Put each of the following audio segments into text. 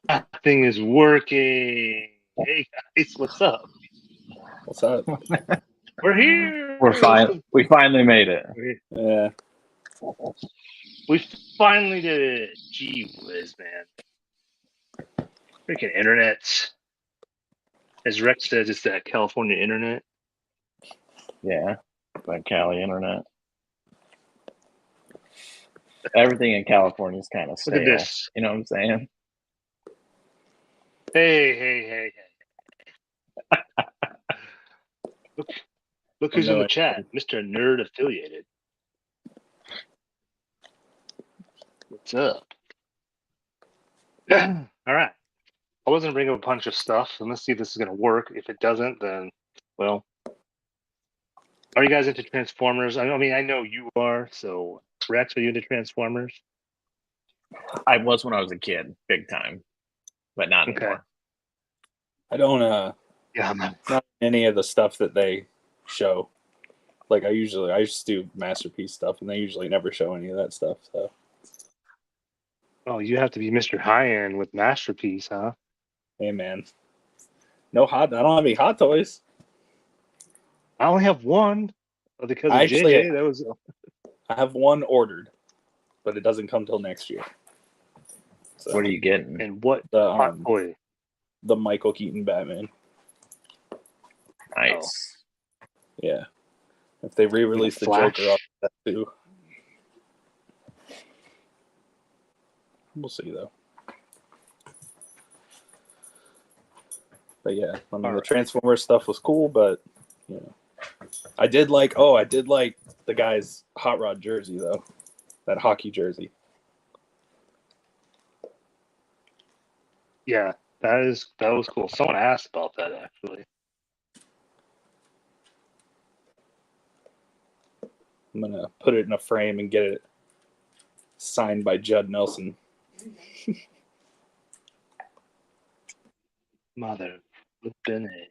That thing is working. Hey guys, what's up? What's up? We're here. We finally made it. Yeah. We finally did it. Gee whiz, man. Freaking internet. As Rex says, it's that California internet. Yeah, that Cali internet. Everything in California is kind of stale. Look at this. You know what I'm saying? Hey. Look who's in the chat. Mr. Nerd Affiliated. What's up? All right. I was going to bring up a bunch of stuff, and let's see if this is going to work. If it doesn't, then, well, are you guys into Transformers? I mean, I know you are. So, Rex, are you into Transformers? I was when I was a kid, big time, but not anymore. I don't. Yeah, not any of the stuff that they show. Like I just do Masterpiece stuff, and they usually never show any of that stuff. So. Oh, you have to be Mr. High-End with Masterpiece, huh? Hey, man. I don't have any Hot Toys. I only have one because of Actually, JJ. That was. I have one ordered, but it doesn't come till next year. So, what are you getting? And what hot toy? The Michael Keaton Batman. Nice. Oh. Yeah. If they re-release the Joker, I'll get that too. We'll see though. But yeah, I mean the Transformers stuff was cool, but you know, I did like the guy's hot rod jersey though, that hockey jersey. Yeah, that was cool. Someone asked about that actually. I'm gonna put it in a frame and get it signed by Judd Nelson. Mother flippin' A.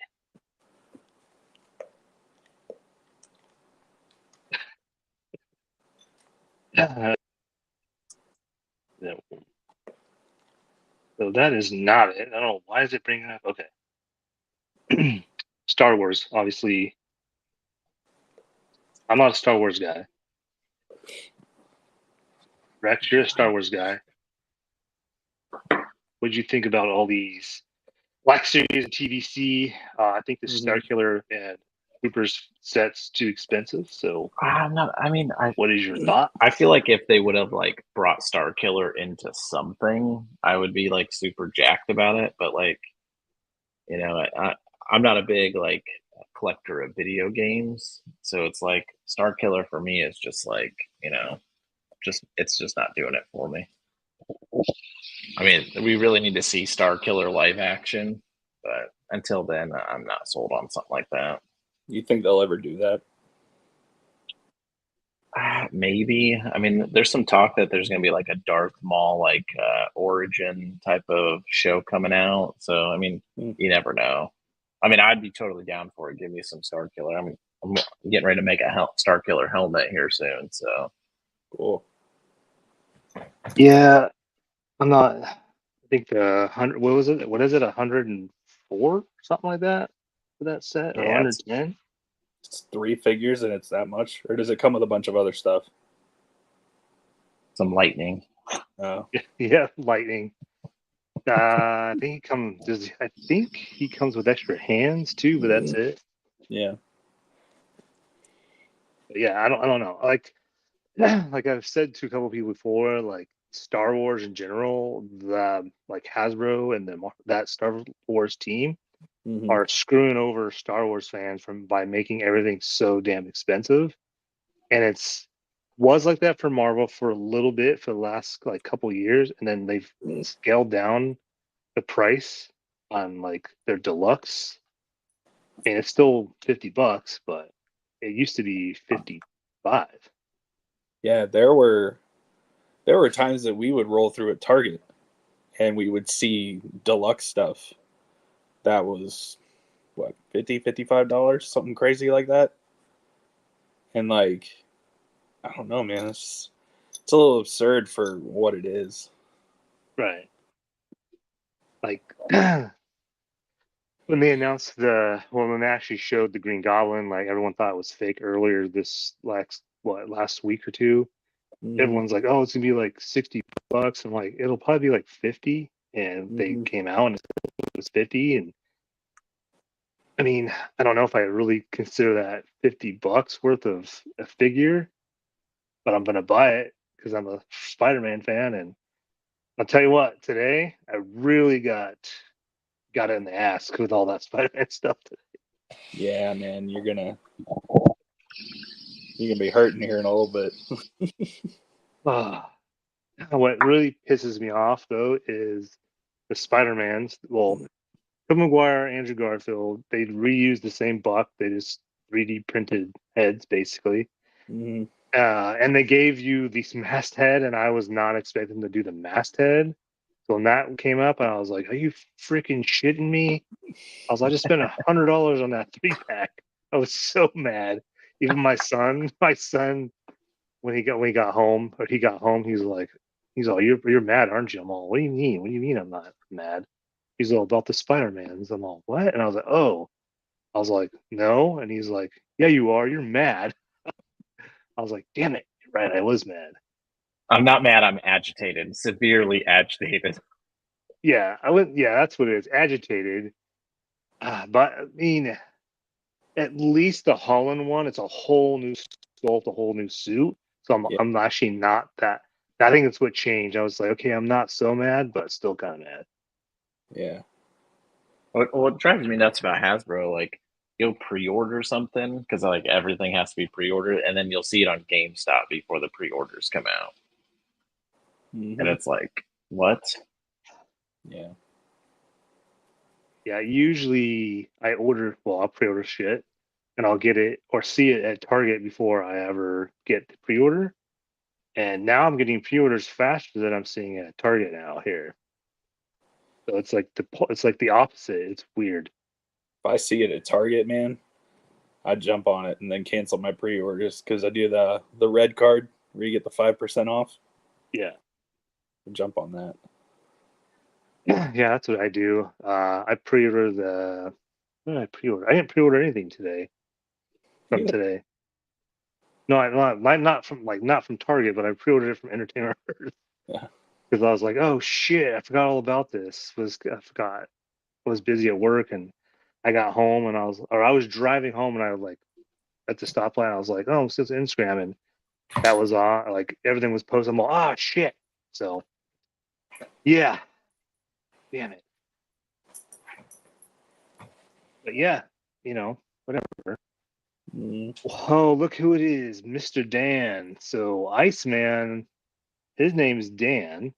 So that is not it. I don't know. Why is it bringing up? Okay. Star Wars, obviously. I'm not a Star Wars guy. Rex, you're a Star Wars guy. What did you think about all these Black Series and TVC? I think the Starkiller and Cooper's set's too expensive. So what is your thought? I feel like if they would have like brought Starkiller into something, I would be like super jacked about it. But like, you know, I'm not a big like collector of video games, so it's like Starkiller for me is just like, you know, it's just not doing it for me. I mean, we really need to see Starkiller live action, but until then, I'm not sold on something like that. You think they'll ever do that? Maybe. I mean, there's some talk that there's going to be like a Darth Maul like origin type of show coming out. So I mean, you never know. I mean, I'd be totally down for it. Give me some Starkiller. I'm getting ready to make a Starkiller helmet here soon. So cool. Yeah, I'm not. I think the 100. What was it? What is it? 104, something like that for that set, or 110? It's 3 figures and it's that much, or does it come with a bunch of other stuff? Some lightning. Oh, yeah, lightning. I think he comes with extra hands too, but that's it. Yeah. But yeah, I don't know. Like I've said to a couple of people before, like Star Wars in general, the like Hasbro and that Star Wars team are screwing over Star Wars fans by making everything so damn expensive. And was like that for Marvel for a little bit for the last like couple years, and then they've scaled down the price on like their deluxe, and it's still $50, but it used to be 55. Yeah, there were times that we would roll through at Target and we would see deluxe stuff that was what, $50, $55, something crazy like that. And like I don't know, man. It's a little absurd for what it is. Right. Like when they announced when they actually showed the Green Goblin, like everyone thought it was fake earlier this last week or two. Everyone's like, oh, it's gonna be like $60. I'm like, it'll probably be like 50. And they came out and it was 50. And I mean, I don't know if I really consider that $50 worth of a figure, but I'm gonna buy it because I'm a Spider-Man fan. And I'll tell you what, today I really got it in the ass with all that Spider-Man stuff today. Yeah, man, you're gonna be hurting here in a little bit. What really pisses me off though is the Spider-Mans. Well, Tobey Maguire, Andrew Garfield, they reused the same buck. They just 3D printed heads basically. And they gave you this masthead, and I was not expecting to do the masthead. So when that came up, I was like, "Are you freaking shitting me?" I just spent $100 on that 3-pack. I was so mad. Even my son, when he got home, he's like, you're mad, aren't you? I'm all, what do you mean? What do you mean I'm not mad? He's all about the Spider-Mans. I'm all, what? And I was like, oh. I was like, no. And he's like, yeah, you are. You're mad. I was like, damn it. You're right. I was mad. I'm not mad. I'm agitated, severely agitated. Yeah, yeah, that's what it is. Agitated. But I mean, at least the Holland one, it's a whole new sculpt, a whole new suit. So I'm actually not that. I think it's what changed. I was like, okay, I'm not so mad, but still kind of mad. Yeah. What drives me nuts about Hasbro, like you'll pre-order something because like everything has to be pre-ordered, and then you'll see it on GameStop before the pre-orders come out, and it's like, what? Yeah. Yeah, usually I'll pre-order shit and I'll get it or see it at Target before I ever get the pre-order. And now I'm getting pre-orders faster than I'm seeing it at Target now here. So it's like the opposite. It's weird. If I see it at Target, man, I jump on it and then cancel my pre-orders because I do the red card where you get the 5% off. Yeah. I jump on that. Yeah, that's what I do. I pre-order what did I pre-order? I didn't pre-order anything today from today. No, not from Target, but I pre-ordered it from Entertainment Earth. Yeah. Because I was like, oh shit, I forgot all about this. I forgot. I was busy at work and I got home and I was driving home and I was like at the stoplight. I was like, oh, it's Instagram, and that was on. Like everything was posted. I'm like, oh shit. So yeah, damn it. But yeah, whatever. Oh, look who it is, Mr. Dan. So Iceman, his name's Daniel.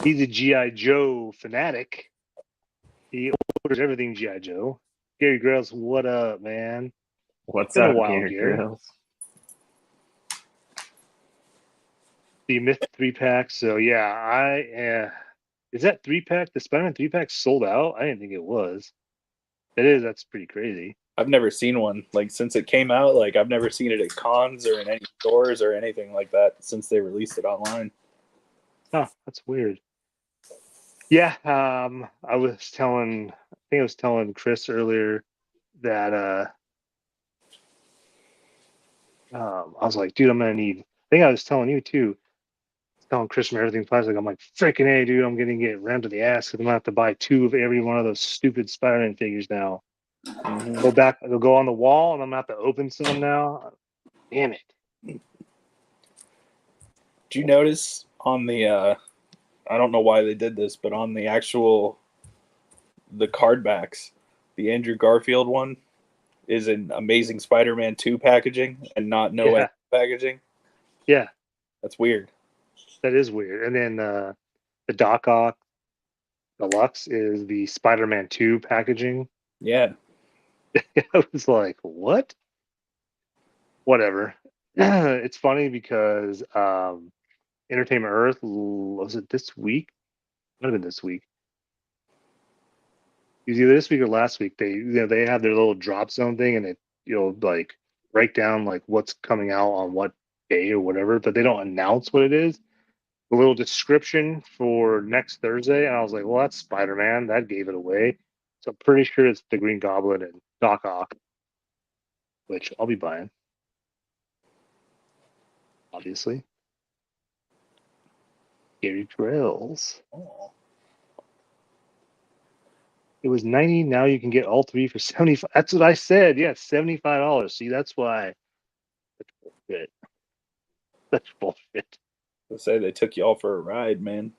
He's a GI Joe fanatic. He orders everything G.I. Joe. Gary Grails, what up, man? What's Been a up, while, Gary Gary. Grills? The Myth 3-pack. So yeah, is that 3-pack? The Spider-Man 3-pack sold out? I didn't think it was. It is. That's pretty crazy. I've never seen one like since it came out. Like I've never seen it at cons or in any stores or anything like that since they released it online. Oh, that's weird. Yeah, I think I was telling Chris earlier that I was like, dude, I'm gonna need. I think I was telling you too. Telling Chris from Everything Plastic, I'm like, freaking A, dude, I'm gonna get rammed to the ass because I'm gonna have to buy 2 of every one of those stupid Spider-Man figures now. They'll go on the wall, and I'm gonna have to open some now. Damn it! Did you notice on the? I don't know why they did this, but on the card backs, the Andrew Garfield one is an Amazing Spider-Man 2 packaging and not packaging. Yeah, that's weird. That is weird. And then the Doc Ock Deluxe is the Spider-Man 2 packaging. Yeah. I was like, what? Whatever. It's funny because Entertainment Earth, was it this week? Might have been this week. It was either this week or last week. They have their little drop zone thing, and it like break down like what's coming out on what day or whatever, but they don't announce what it is. A little description for next Thursday, and I was like, well, that's Spider-Man. That gave it away. So I'm pretty sure it's the Green Goblin and Doc Ock, which I'll be buying, obviously. Gary Trails. Oh. It was 90. Now you can get all three for 75. That's what I said. Yeah, $75. See, that's why. That's bullshit. That's bullshit. Let's say they took you all for a ride, man.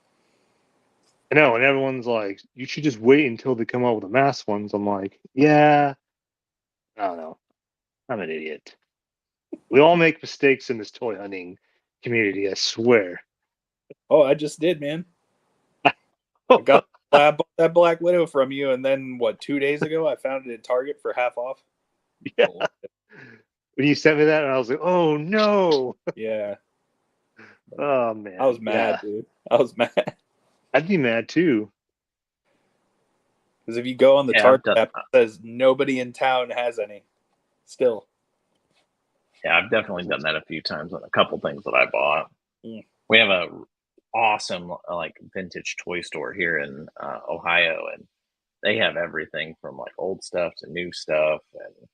I know, and everyone's like, you should just wait until they come out with the mass ones. I'm like, yeah, I don't know. I'm an idiot. We all make mistakes in this toy hunting community, I swear. Oh, I just did, man. I bought that Black Widow from you, and then 2 days ago I found it at Target for half off. Yeah. When you sent me that, and I was like, oh no. Yeah. Oh man. I was mad, dude. I was mad. I'd be mad too. Because if you go on the Target app, it says nobody in town has any. Still. Yeah, I've definitely done that a few times on a couple things that I bought. We have a awesome like vintage toy store here in Ohio, and they have everything from like old stuff to new stuff.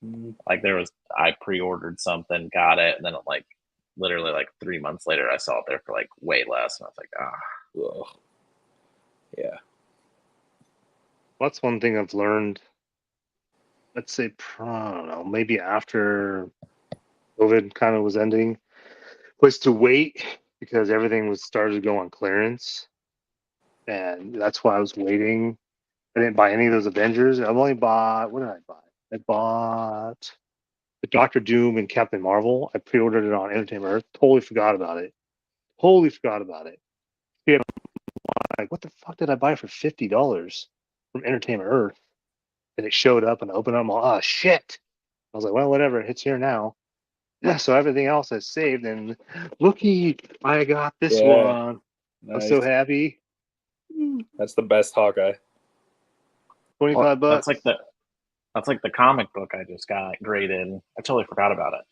And like I pre-ordered something, got it, and then like literally like 3 months later, I saw it there for like way less, and I was like, Ugh. Yeah. That's one thing I've learned. Let's say, I don't know, maybe after COVID kind of was ending, was to wait because everything was started to go on clearance, and that's why I was waiting. I didn't buy any of those Avengers. I've only bought, what did I buy? I bought the Doctor Doom and Captain Marvel. I pre-ordered it on Entertainment Earth. Totally forgot about it. Yeah, like, what the fuck did I buy for $50 from Entertainment Earth? And it showed up, and I opened it. I'm like, oh shit! I was like, well, whatever. It's here now. Yeah. So everything else I saved, and looky, I got this one. Nice. I'm so happy. That's the best Hawkeye. $25. That's like the comic book I just got graded. I totally forgot about it.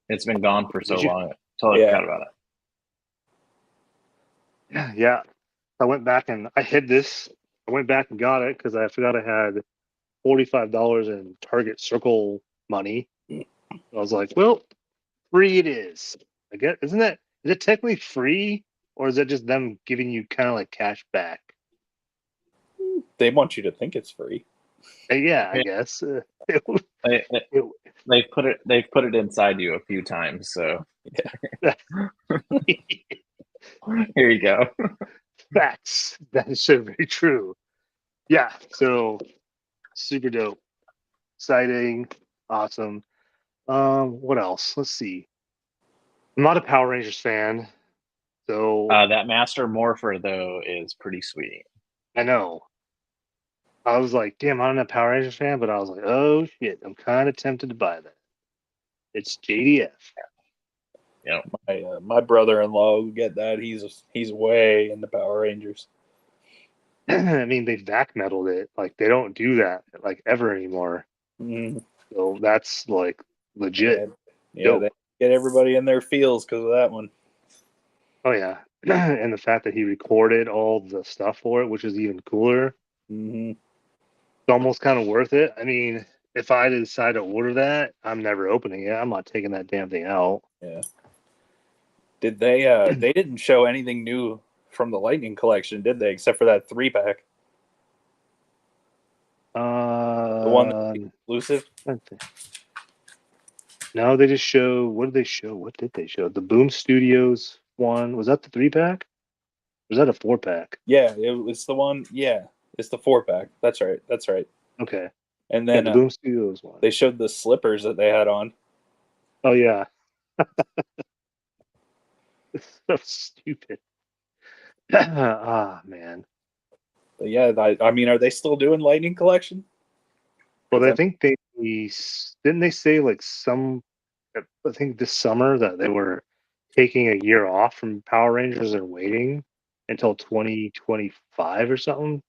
It's been gone for so long. I totally forgot about it. Yeah. I went back and I hid this. I went back and got it because I forgot I had $45 in Target Circle money. I was like, well, free it is. I guess is it technically free, or is it just them giving you kind of like cash back? They want you to think it's free. Yeah, I guess. They've put it inside you a few times, so yeah. Here you go. Facts. That is so very true. Yeah, so super dope. Exciting. Awesome. What else? Let's see. I'm not a Power Rangers fan. So that Master Morpher though is pretty sweet. I know. I was like, damn, I'm not a Power Rangers fan, but I was like, oh shit, I'm kind of tempted to buy that. It's JDF. Yeah. My brother-in-law will get that. He's way in the Power Rangers. I mean, they back metaled it. Like they don't do that like ever anymore. So that's like legit. Yeah, they get everybody in their feels because of that one. Oh yeah, and the fact that he recorded all the stuff for it, which is even cooler. It's almost kind of worth it. I mean, if I decide to order that, I'm never opening it. I'm not taking that damn thing out. Yeah. Did they? They didn't show anything new from the Lightning Collection, did they? Except for that 3-pack. The one that's exclusive. No, they just show. What did they show? What did they show? The Boom Studios one. Was that the 3-pack? Was that a 4-pack? Yeah, it's the one. Yeah, it's the 4-pack. That's right. Okay. And then the Boom Studios one. They showed the slippers that they had on. Oh yeah. It's so stupid. Man. But yeah, I mean, are they still doing Lightning Collection? Well, I think they didn't they say like I think this summer that they were taking a year off from Power Rangers and waiting until 2025 or something.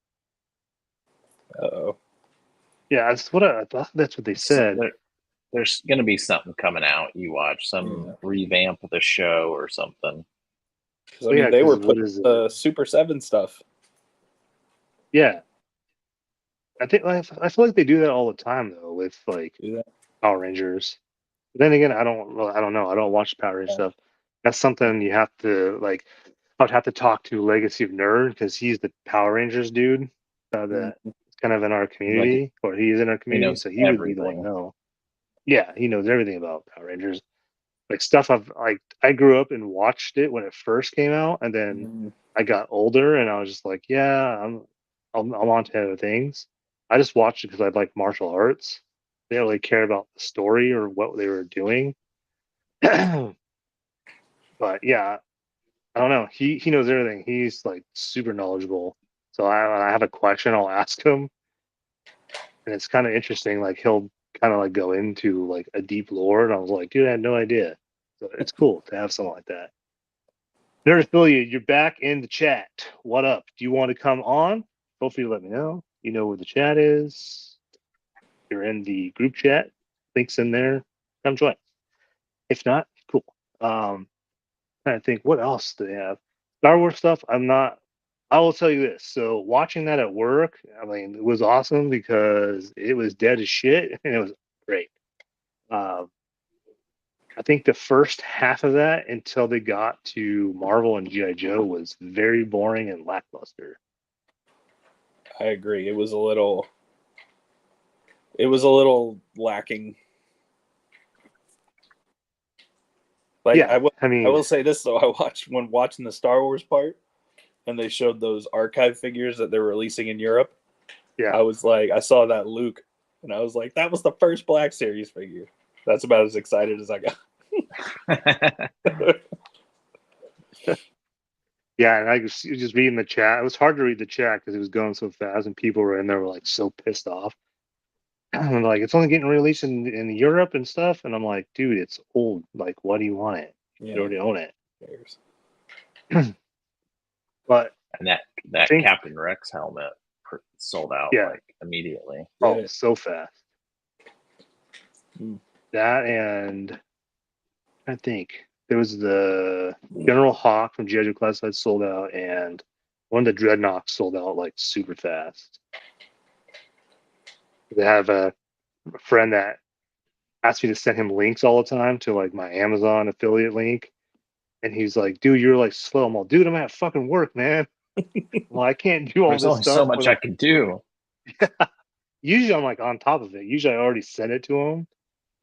Oh. Yeah, that's what I thought. That's what they said. there's going to be something coming out. You watch some revamp of the show or something. I mean, they were putting the Super 7 stuff. Yeah. I feel like they do that all the time though with like Power Rangers. But then again, I don't know. I don't watch Power Rangers stuff. That's something you have to like. I would have to talk to Legacy of Nerd because he's the Power Rangers dude that kind of in our community, or he is in our community, so he would be the one to know. Yeah, he knows everything about Power Rangers. Like stuff I grew up and watched it when it first came out, and then I got older and I was just like, yeah, I'm on to other things. I just watched it because I like martial arts. They don't really care about the story or what they were doing. But yeah, I don't know. He knows everything. He's like super knowledgeable. So I have a question, I'll ask him, and it's kind of interesting. Like he'll kind of like go into like a deep lore, and I was like, dude, I had no idea. So it's cool to have something like that. Nerd Affiliate, you're back in the chat. What up? Do you want to come on? Feel free to let me know. You know where the chat is. You're in the group chat. Links in there. Come join. If not, cool. Trying to think, what else do they have? Star Wars stuff. I will tell you this. So watching that at work, I mean, it was awesome because it was dead as shit and it was great. I think the first half of that until they got to Marvel and G.I. Joe was very boring and lackluster. I agree. It was a little lacking. Like yeah, I will say this though, when watching the Star Wars part and they showed those archive figures that they're releasing in Europe. Yeah. I was like, I saw that Luke and I was like, that was the first Black Series figure. That's about as excited as I got. Yeah, and I was just reading the chat. It was hard to read the chat because it was going so fast, and people were in there were like so pissed off. And like, it's only getting released in Europe and stuff, and I'm like, dude, it's old. Like, why do you want it? You already own it. But and that Captain Rex helmet sold out like immediately. Oh, so fast. That and I think there was the General Hawk from G.I. Joe Classified sold out, and one of the Dreadnoks sold out like super fast. They have a friend that asked me to send him links all the time to like my Amazon affiliate link, and he's like, "Dude, you're like slow." I'm like, "Dude, I'm at fucking work, man. Well, I can't do all There's this only stuff." So much I can do. Yeah. Usually, I'm like on top of it. Usually, I already sent it to him,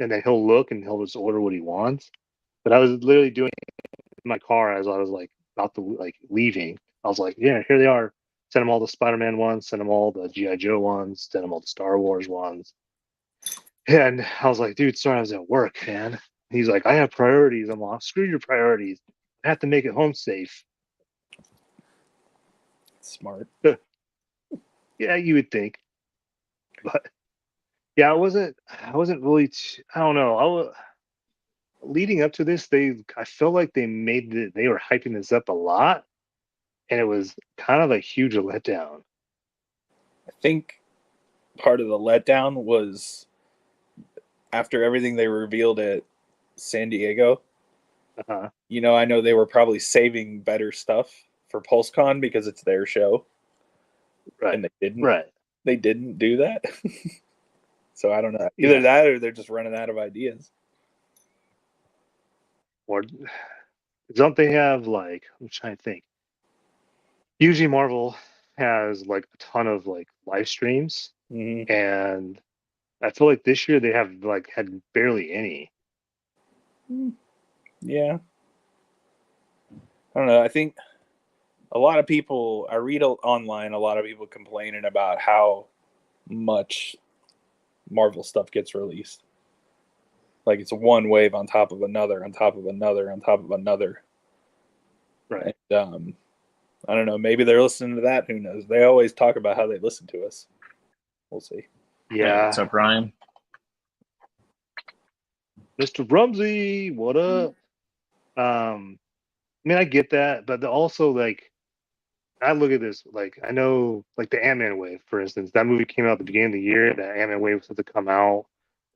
and then he'll look and he'll just order what he wants. But I was literally doing it in my car as I was like about to like leaving. I was like, "Yeah, here they are." Send him all the Spider-Man ones. Send him all the G.I. Joe ones. Send him all the Star Wars ones. And I was like, "Dude, sorry, I was at work, man." He's like, "I have priorities." I'm like, "Screw your priorities. I have to make it home safe." Smart. Yeah, you would think. But yeah, I wasn't really. I don't know. Leading up to this, I felt like they were hyping this up a lot, and it was kind of a huge letdown. I think part of the letdown was after everything they revealed at San Diego. You know, I know they were probably saving better stuff for PulseCon because it's their show, right? And they didn't. Right. They didn't do that. So I don't know. Either that or they're just running out of ideas. Or don't they have like? I'm trying to think. Usually Marvel has like a ton of like live streams, and I feel like this year they have like had barely any. Yeah. I don't know. I think a lot of people, I read online, a lot of people complaining about how much Marvel stuff gets released. Like it's one wave on top of another, on top of another, on top of another. Right. And, I don't know. Maybe they're listening to that. Who knows? They always talk about how they listen to us. We'll see. Yeah. Hey, what's up, Ryan? Mr. Rumsey, what up? I mean, I get that, but also like, I look at this like I know like the Ant-Man wave, for instance. That movie came out at the beginning of the year. That Ant-Man wave was supposed to come out.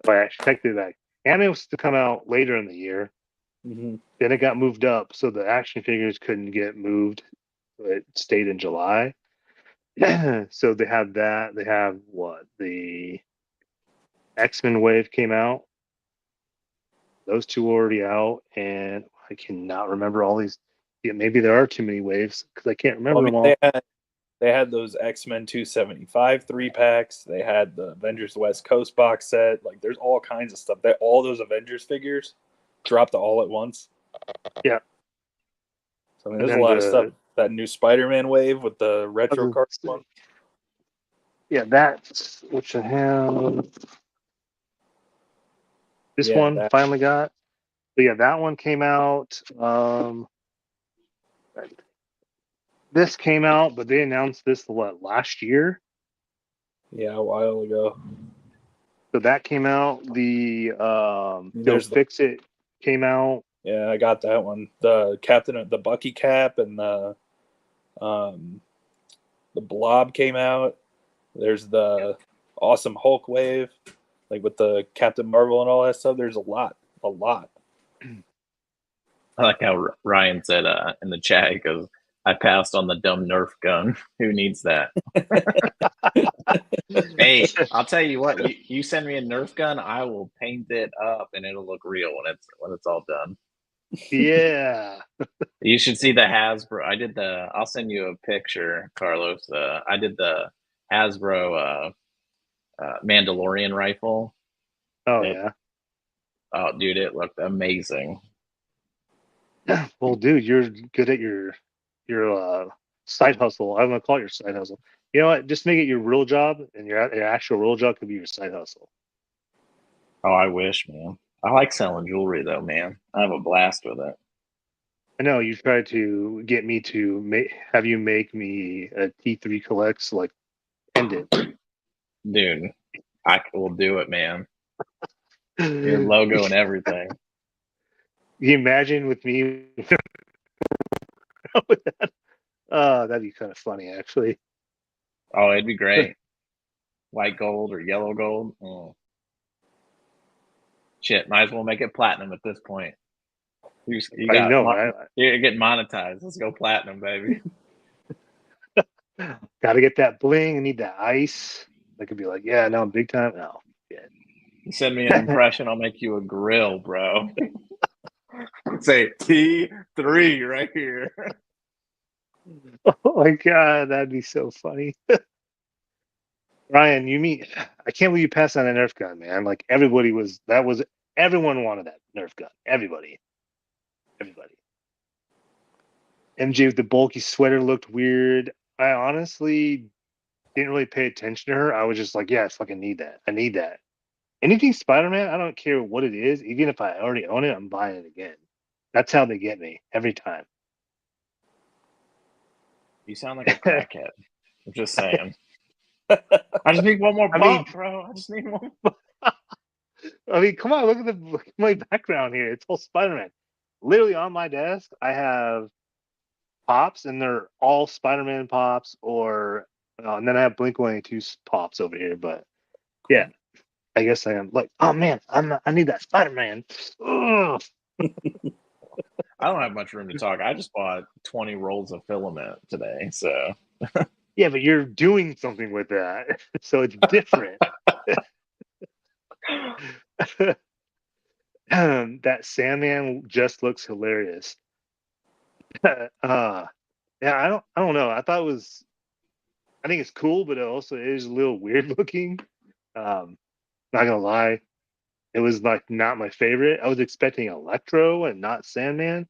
But I expected like Anime was to come out later in the year. Mm-hmm. Then it got moved up, so the action figures couldn't get moved. So it stayed in July. So they have that. They have what? The X-Men wave came out. Those two are already out, and I cannot remember all these. Yeah, maybe there are too many waves because I can't remember them all. They had those X-Men 275 3-packs. They had the Avengers West Coast box set. Like, there's all kinds of stuff. All those Avengers figures dropped all at once. Yeah. So, I mean, there's a lot of stuff. That new Spider-Man wave with the retro card one. Yeah, that's which I have. This one finally got. But yeah, that one came out. This came out, but they announced this last year? Yeah, a while ago. So that came out. The Don't Fix It came out. Yeah, I got that one. The Bucky cap and the Blob came out. There's the Awesome Hulk wave, like with the Captain Marvel and all that stuff. There's a lot. I like how Ryan said in the chat, because I passed on the dumb Nerf gun. Who needs that? Hey, I'll tell you what. You send me a Nerf gun, I will paint it up, and it'll look real when it's all done. Yeah. You should see the Hasbro. I'll send you a picture, Carlos. I did the Hasbro Mandalorian rifle. Yeah. Oh, dude, it looked amazing. Well, dude, you're good at your side hustle. I'm gonna call it your side hustle. You know what? Just make it your real job, and your actual real job could be your side hustle. Oh, I wish, man. I like selling jewelry, though, man. I have a blast with it. I know you tried to get me to have you make me a T3 collects like pendant. Dude, I will do it, man. Your logo and everything. Can you imagine with me? That'd be kind of funny, actually. Oh, it'd be great. White gold or yellow gold. Oh. Shit, might as well make it platinum at this point. You're getting monetized. Let's go platinum, baby. Got to get that bling. I need that ice. I could be like, yeah, no, I'm big time. No, yeah. You send me an impression, I'll make you a grill, bro. Say T3 right here. Oh my god, that'd be so funny. Ryan, I can't believe you passed on a Nerf gun, man. Like everyone wanted that Nerf gun. Everybody. MJ with the bulky sweater looked weird. I honestly didn't really pay attention to her. I was just like, yeah, I fucking need that. I need that. Anything Spider-Man, I don't care what it is. Even if I already own it, I'm buying it again. That's how they get me every time. You sound like a crackhead. I'm just saying. I just need one more bump, bro. I just need one. I mean, come on, look at my background here. It's all Spider-Man. Literally on my desk, I have pops, and they're all Spider-Man pops, and then I have Blink-182 pops over here. But yeah, I guess I am like, oh man, I need that Spider-Man. I don't have much room to talk. I just bought 20 rolls of filament today, so. Yeah, but you're doing something with that, so it's different. That Sandman just looks hilarious. Yeah, I don't know. I think it's cool, but it also is a little weird looking. Not gonna lie, it was like not my favorite. I was expecting Electro and not Sandman.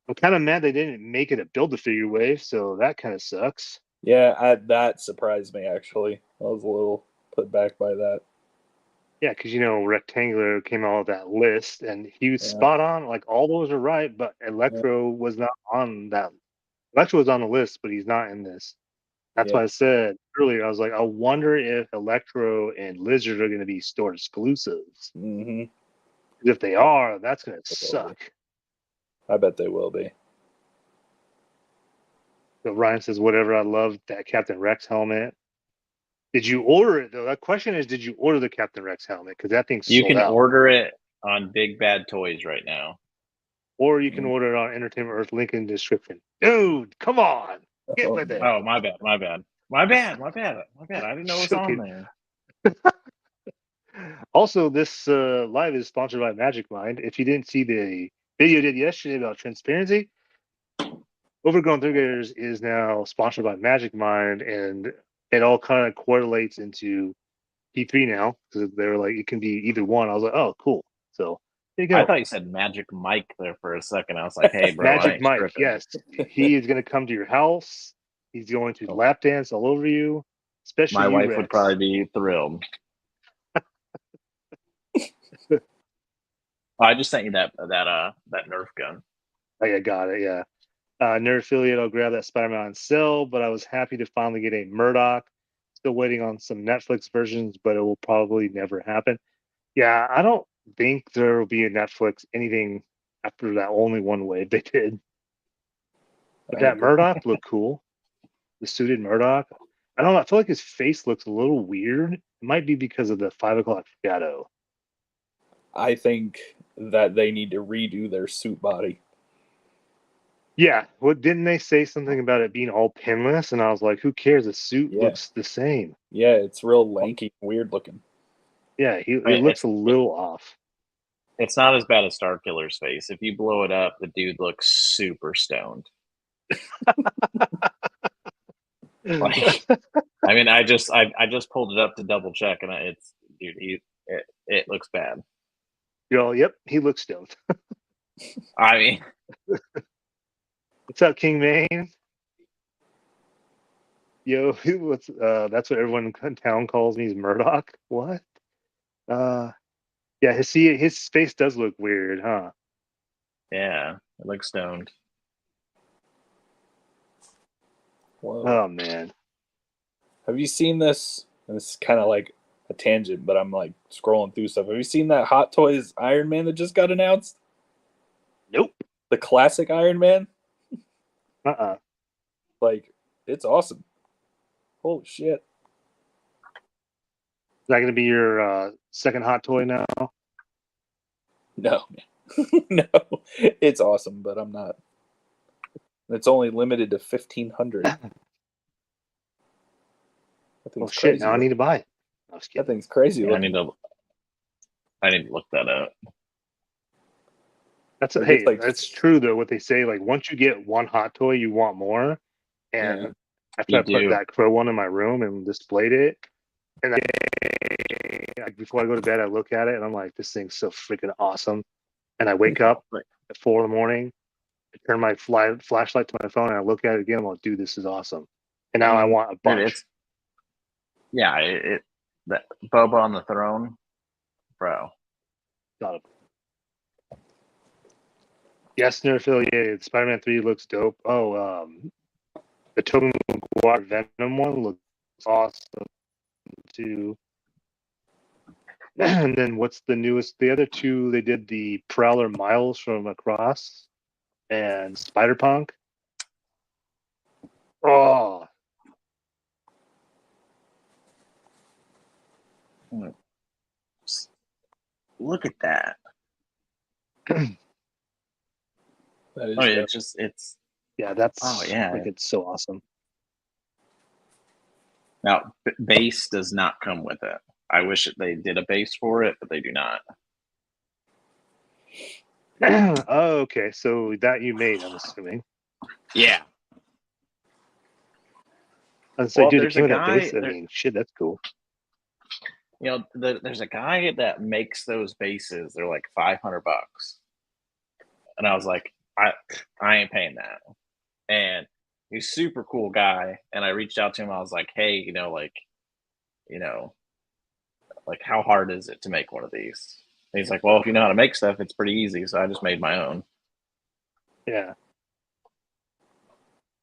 I'm kind of mad they didn't make it a Build-A-Figure wave, so that kind of sucks. Yeah, that surprised me, actually. I was a little put back by that. Yeah, because Rectangular came out of that list, and he was spot on. Like all those are right, but Electro was not on that. Electro was on the list, but he's not in this. That's why I said earlier. I was like, I wonder if Electro and Lizard are going to be store exclusives. Mm-hmm. If they are, that's going to suck. I bet they will be. So Ryan says, whatever. I love that Captain Rex helmet. Did you order it though? That question is, did you order the Captain Rex helmet? Because that thing's you sold can out. order it on Big Bad Toys right now. Or you can order it on Entertainment Earth, link in the description. Dude, come on. Get with it. Oh, my bad. I didn't know it was on there. Also, this live is sponsored by Magic Mind. If you didn't see the video I did yesterday about transparency, Overgrown Third Graders is now sponsored by Magic Mind, and it all kind of correlates into P3 now because they were like, it can be either one. I was like, oh, cool. So there you go. I thought you said Magic Mike there for a second. I was like, hey, bro, Magic Mike, yes. He is going to come to your house. He's going to lap dance all over you. Especially my you, wife Rex. would probably be thrilled. I just sent you that Nerf gun. Oh, yeah, got it. Yeah. Nerd affiliate, I'll grab that Spider-Man on sale, but I was happy to finally get a Murdoch. Still waiting on some Netflix versions, but it will probably never happen. Yeah, I don't think there will be a Netflix anything after that only one wave they did. But that Murdoch looked cool. The suited Murdoch. I don't know. I feel like his face looks a little weird. It might be because of the 5 o'clock shadow. I think that they need to redo their suit body. Yeah. What didn't they say something about it being all pinless? And I was like, who cares? The suit looks the same. Yeah, it's real lanky, weird looking. Yeah, it looks a little off. It's not as bad as Starkiller's face. If you blow it up, the dude looks super stoned. Like, I mean, I just pulled it up to double check, and it looks bad. Yep, he looks stoned. I mean, what's up, King Maine? Yo, that's what everyone in town calls me, is Murdoch. What? Yeah, his face does look weird, huh? Yeah, it looks stoned. Whoa. Oh man. Have you seen this? And this is kind of like a tangent, but I'm like scrolling through stuff. Have you seen that Hot Toys Iron Man that just got announced? Nope. The classic Iron Man? Like, it's awesome. Holy shit. Is that going to be your second hot toy now? No. No. It's awesome, but I'm not. It's only limited to 1,500. Oh shit! Now I need to buy it. That thing's crazy. Yeah, I need to look that up. That's true though. What they say, like once you get one hot toy, you want more. And after I put that Crow one in my room and displayed it, and before I go to bed, I look at it and I'm like, this thing's so freaking awesome. And I wake up at 4 a.m. I turn my flashlight to my phone and I look at it again. I'm like, dude, this is awesome. And now I want a bunch. That Boba on the throne, bro. Got it. Yes, they're affiliated. Spider-Man 3 looks dope. Oh, the Tobey Maguire Venom one looks awesome too. And then what's the newest? The other two, they did the Prowler Miles from Across and Spider-Punk. Oh. Look at that. It's it's so awesome. Now, base does not come with it. I wish they did a base for it, but they do not. Oh, okay. So that you made, I'm assuming. Yeah. I was like, dude, there's a guy. Base? I mean, shit, that's cool. You know, there's a guy that makes those bases. They're like $500, and I was like, I ain't paying that. And he's a super cool guy. And I reached out to him. I was like, hey, like how hard is it to make one of these? And he's like, well, if you know how to make stuff, it's pretty easy. So I just made my own. Yeah.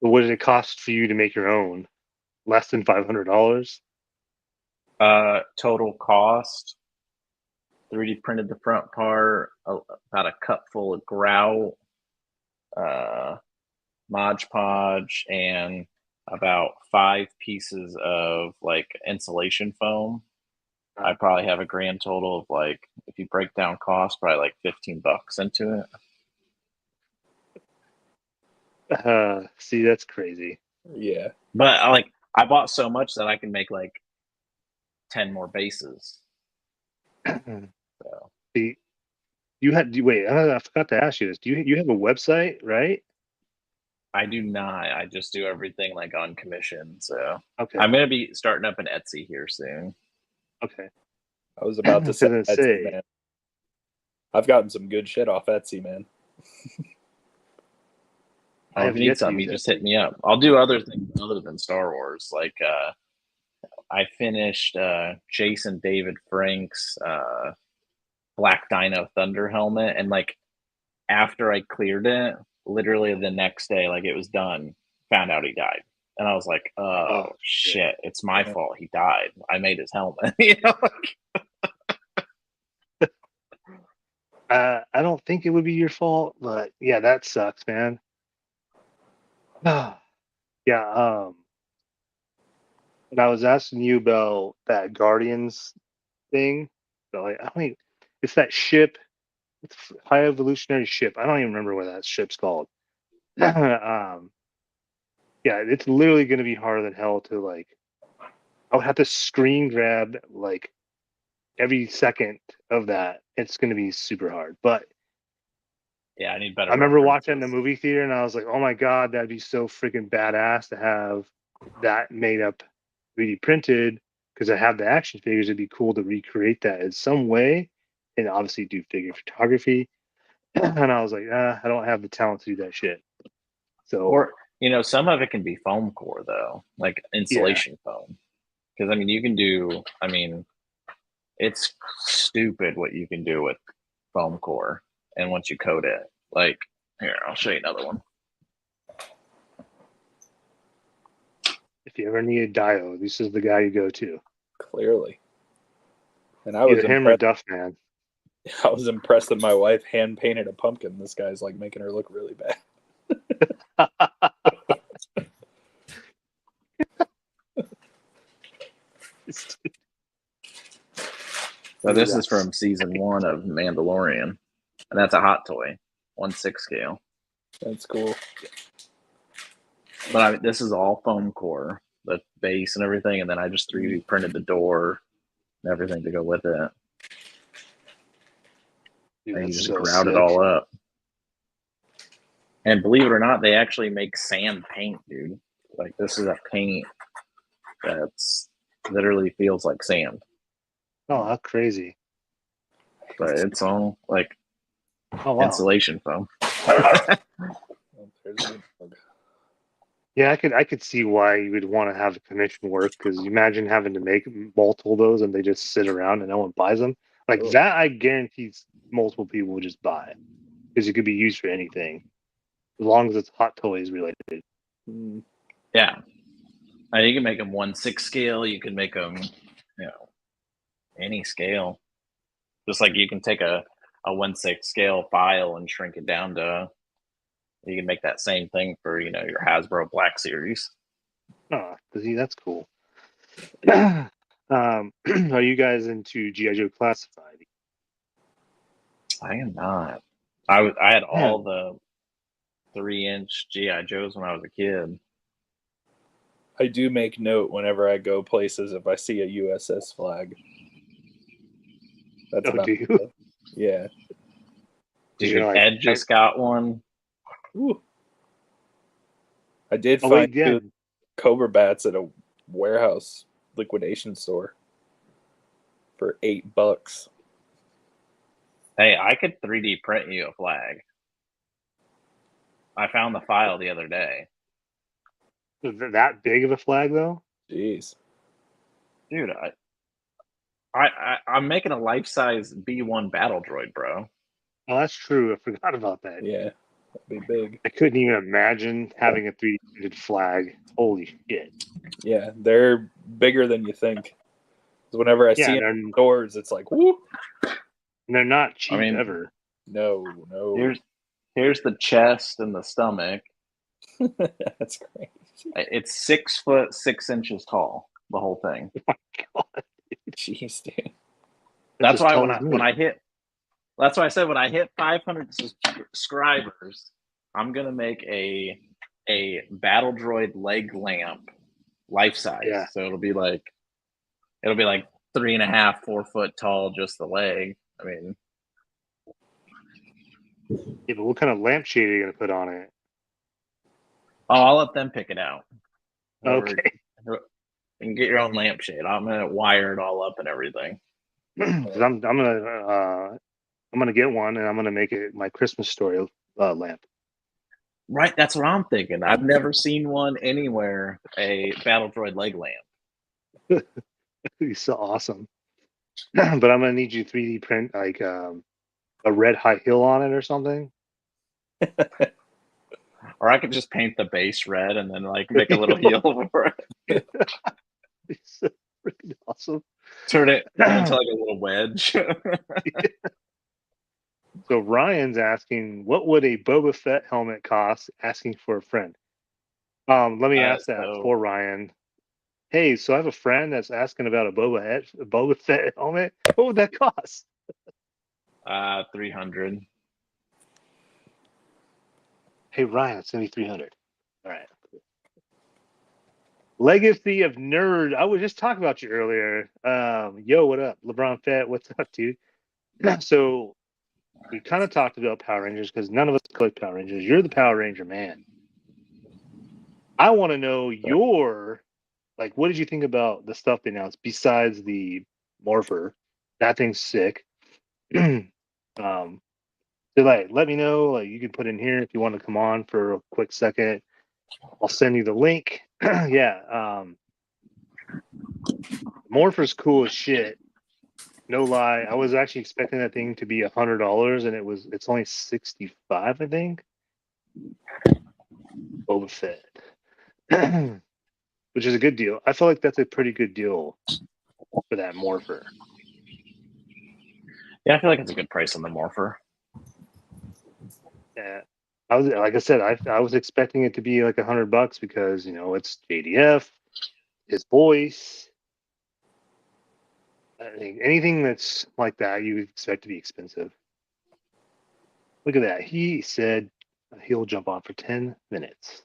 But what did it cost for you to make your own? Less than $500? Total cost, 3D printed the front part, about a cup full of grout, Mod Podge, and about 5 pieces of like insulation foam. I probably have a grand total of like, if you break down cost, probably like $15 into it. See, that's crazy. Yeah. But I bought so much that I can make like 10 more bases. So See, wait, I forgot to ask you this. Do you have a website, right? I do not. I just do everything like on commission. So Okay. I'm gonna be starting up an Etsy here soon. Okay. I was about to say, say, man. I've gotten some good shit off Etsy, man. I have If you need something, you just hit me up. I'll do other things other than Star Wars. Like I finished Jason David Frank's Black Dino Thunder helmet, and like after I cleared it, literally the next day, like it was done, found out he died. And I was like, oh shit, it's my fault he died. I made his helmet. You know? I don't think it would be your fault, but yeah, that sucks, man. Yeah, and I was asking you about that Guardians thing. So like, I mean, it's that ship, it's high evolutionary ship. I don't even remember what that ship's called. Yeah, it's literally going to be harder than hell to like. I would have to screen grab like every second of that. It's going to be super hard. But yeah, I need better. I remember references. watching the movie theater and I was like, oh my God, that'd be so freaking badass to have that made up 3D printed because I have the action figures. It'd be cool to recreate that in some way and obviously do figure photography. And I was like, I don't have the talent to do that shit. So, or some of it can be foam core though, like insulation foam. Because I mean, you can do. I mean, it's stupid what you can do with foam core, and once you coat it, like here, I'll show you another one. if you ever need a dio, this is the guy you go to. Clearly. And I was either him or Duff Man. I was impressed that my wife hand painted a pumpkin. This guy's like making her look really bad. So this is from season 1 of Mandalorian, and that's a hot toy, 1/6 scale. That's cool. But this is all foam core, the base and everything, and then I just 3D printed the door and everything to go with it. Dude, and you just so grout sick. it all up. And believe it or not, they actually make sand paint, dude. Like this is a paint that's literally feels like sand. Oh, how crazy! But it's all like insulation foam. Yeah, I could see why you would want to have a commission work because you imagine having to make multiple of those and they just sit around and no one buys them. Like that, I guarantee multiple people would just buy because it could be used for anything as long as it's hot toys related. Yeah, and you can make them 1/6 scale. You can make them, any scale. Just like you can take a 1/6 scale file and shrink it down to. You can make that same thing for your Hasbro Black Series. Oh, see, that's cool. Are you guys into G.I. Joe Classified? I am not. I had all the 3-inch G.I. Joes when I was a kid. I do make note whenever I go places if I see a USS flag. That's about you? It. Yeah. Dude, Ed just got one. Ooh. I did find two Cobra bats at a warehouse liquidation store for $8. Hey, I could 3D print you a flag. I found the file the other day. That big of a flag, though? Jeez. Dude, I'm making a life-size B1 battle droid, bro. Oh, that's true. I forgot about that. Yeah, that'd be big. I couldn't even imagine having a 3D printed flag. Holy shit. Yeah, they're bigger than you think. Whenever I see them in stores, it's like, whoop. And they're not cheap ever. No. Here's the chest and the stomach. That's crazy. It's 6 foot 6 inches tall, the whole thing. Oh my God. Jeez, dude. That's why tall as me. that's why I said when I hit 500 subscribers, I'm gonna make a battle droid leg lamp, life size. Yeah. So it'll be like 3.5, 4 foot tall, just the leg. I mean, Yeah, but what kind of lampshade are you gonna put on it? I'll let them pick it out. Okay. You can get your own lampshade. I'm gonna wire it all up and everything. 'Cause I'm gonna get one and I'm gonna make it my Christmas story lamp. Right, that's what I'm thinking. I've never seen one anywhere. A battle droid leg lamp. It's so awesome. But I'm gonna need you 3D print like a red high heel on it or something. Or I could just paint the base red and then like make a little heel for it. It's so freaking awesome. Turn it into like a little wedge. So Ryan's asking, what would a Boba Fett helmet cost? Asking for a friend. Let me ask that for Ryan. Hey, so I have a friend that's asking about a Boba Fett helmet. What would that cost? 300. Hey Ryan, it's gonna be 300. All right. Legacy of Nerd. I was just talking about you earlier. Yo, what up? LeBron Fett, what's up, dude? So we kind of talked about Power Rangers because none of us collect Power Rangers. You're the Power Ranger man. I want to know what did you think about the stuff they announced besides the Morpher? That thing's sick. So let me know. Like you can put in here if you want to come on for a quick second. I'll send you the link. Yeah. Morpher's cool as shit. No lie. I was actually expecting that thing to be $100 and it's only 65, I think. Boba Fett. Which is a good deal. I feel like that's a pretty good deal for that Morpher. Yeah, I feel like it's a good price on the Morpher. Yeah. Like I said, I was expecting it to be like $100 because it's JDF, his voice. I think anything that's like that you expect to be expensive. Look at that. He said he'll jump on for 10 minutes.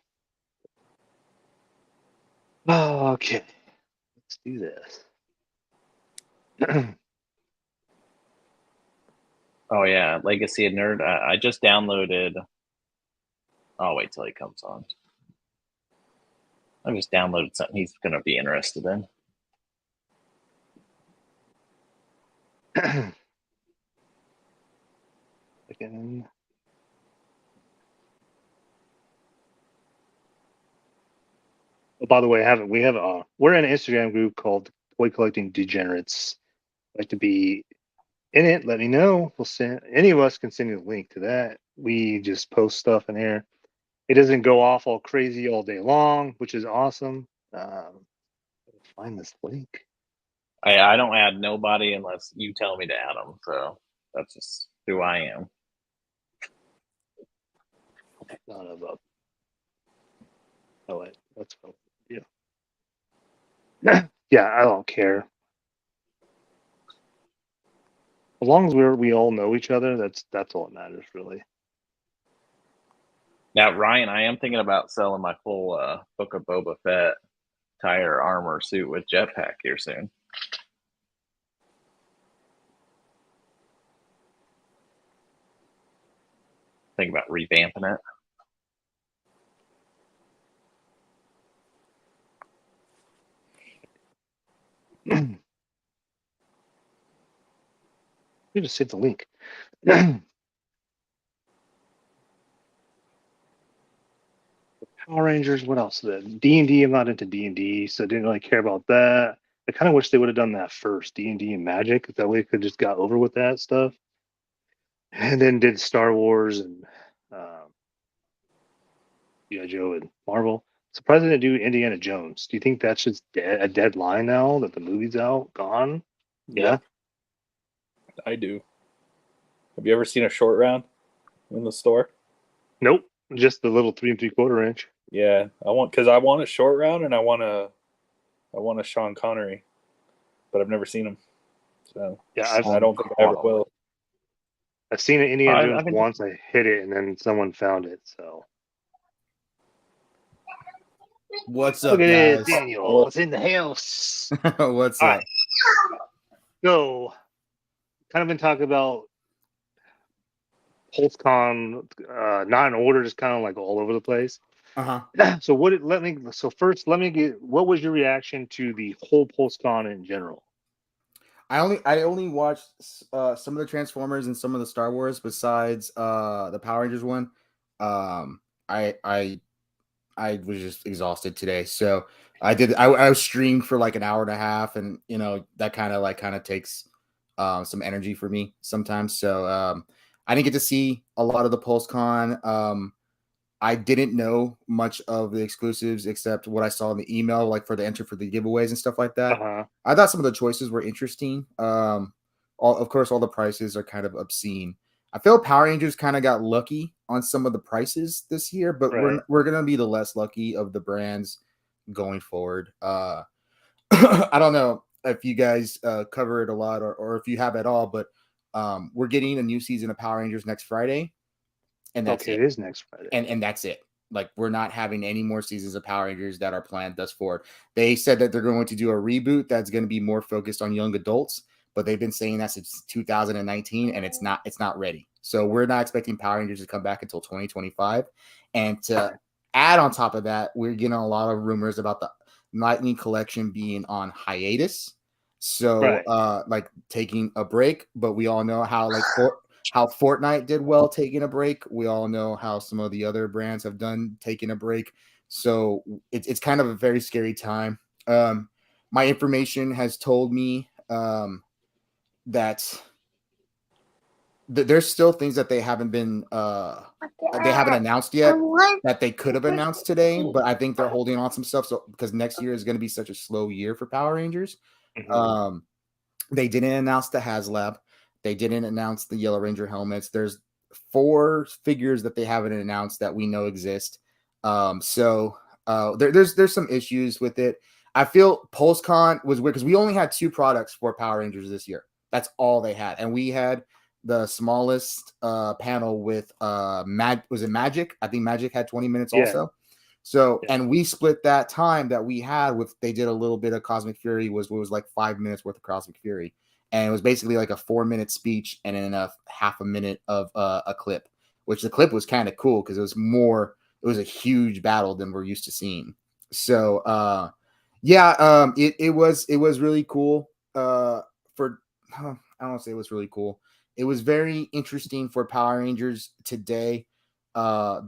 Okay, let's do this. Oh yeah, Legacy of Nerd. I just downloaded. I'll wait till he comes on. I just downloaded something he's going to be interested in. Again. Oh, by the way, we're in an Instagram group called Toy Collecting Degenerates. Like to be in it? Let me know. Any of us can send you the link to that. We just post stuff in here. It doesn't go off all crazy all day long, which is awesome. Find this link. I don't add nobody unless you tell me to add them. So that's just who I am. Not about. Oh wait, that's what yeah. Yeah, I don't care. As long as we all know each other, that's all that matters, really. Now, Ryan, I am thinking about selling my full Book of Boba Fett tire armor suit with jetpack here soon. Think about revamping it. You just hit the link. Power Rangers. What else? D&D. I'm not into D&D, so I didn't really care about that. I kind of wish they would have done that first, D&D and Magic. That way, I could just got over with that stuff, and then did Star Wars and G.I. Joe and Marvel. Surprised they didn't do Indiana Jones. Do you think that's just a dead line now that the movie's out, gone? Yeah. I do. Have you ever seen a short round in the store? Nope. Just the little 3 3/4 inch. Yeah, I want a short round and I want a Sean Connery. but I've never seen them. So Yeah, I don't think I ever will. I've seen an Indiana Jones I've been once. I hit it, and then someone found it. So What's look up, at this, guys? Daniel. It's in the house. What's All up? right. So, kind of been talking about PulseCon, not in order, just kind of like all over the place. So let me get, what was your reaction to the whole PulseCon in general? I only watched some of the Transformers and some of the Star Wars besides the Power Rangers one. I was just exhausted today, so I was streamed for like an hour and a half, and that kind of takes some energy for me sometimes. So I didn't get to see a lot of the PulseCon. I didn't know much of the exclusives except what I saw in the email, like for the enter for the giveaways and stuff like that. I thought some of the choices were interesting. Of course, all the prices are kind of obscene. I feel Power Rangers kind of got lucky on some of the prices this year, but we're gonna be the less lucky of the brands going forward. I don't know if you guys cover it a lot or if you have at all, but we're getting a new season of Power Rangers next Friday, and that's it is next Friday, and that's it. Like, we're not having any more seasons of Power Rangers that are planned thus forward. They said that they're going to do a reboot that's going to be more focused on young adults, but they've been saying that since 2019, and it's not ready. So we're not expecting Power Rangers to come back until 2025. And to add on top of that, we're getting a lot of rumors about the Lightning Collection being on hiatus. So like taking a break, but we all know how how Fortnite did well taking a break. We all know how some of the other brands have done taking a break. So it's kind of a very scary time. My information has told me that there's still things that they haven't announced yet that they could have announced today, but I think they're holding on some stuff because next year is going to be such a slow year for Power Rangers. They didn't announce the HasLab. They didn't announce the Yellow Ranger helmets. There's 4 figures that they haven't announced that we know exist. So there's some issues with it. I feel PulseCon was weird because we only had 2 products for Power Rangers this year. That's all they had, and we had the smallest panel with was it Magic? I think Magic had 20 minutes also. So and we split that time that we had with, they did a little bit of Cosmic Fury, was like 5 minutes worth of Cosmic Fury. And it was basically like a 4-minute speech and then a half a minute of a clip, which the clip was kind of cool because it was a huge battle than we're used to seeing. So it was really cool. I don't want to say it was really cool. It was very interesting for Power Rangers today. I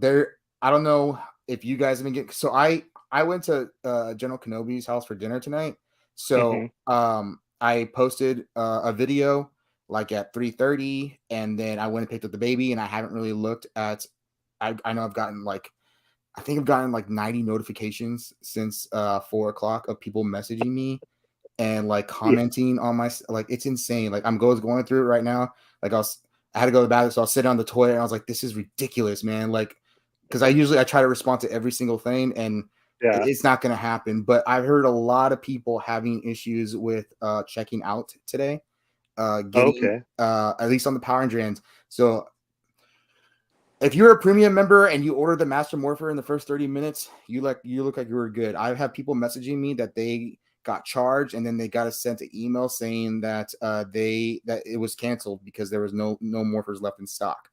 don't know if you guys have been getting, so I went to General Kenobi's house for dinner tonight. So I posted a video like at 3:30, and then I went and picked up the baby, and I haven't really looked at, I know I've gotten like 90 notifications since 4:00 of people messaging me and like commenting on my, like, it's insane. Like, I'm going through it right now. Like, I had to go to the bathroom, so I was sitting on the toilet and I was like, this is ridiculous, man. Like, because I try to respond to every single thing, and it's not going to happen. But I've heard a lot of people having issues with checking out today, at least on the Power Ranger end. So if you're a premium member and you order the Master Morpher in the first 30 minutes, you look like you were good. I have people messaging me that they got charged and then they got sent an email saying that that it was canceled because there was no morphers left in stock.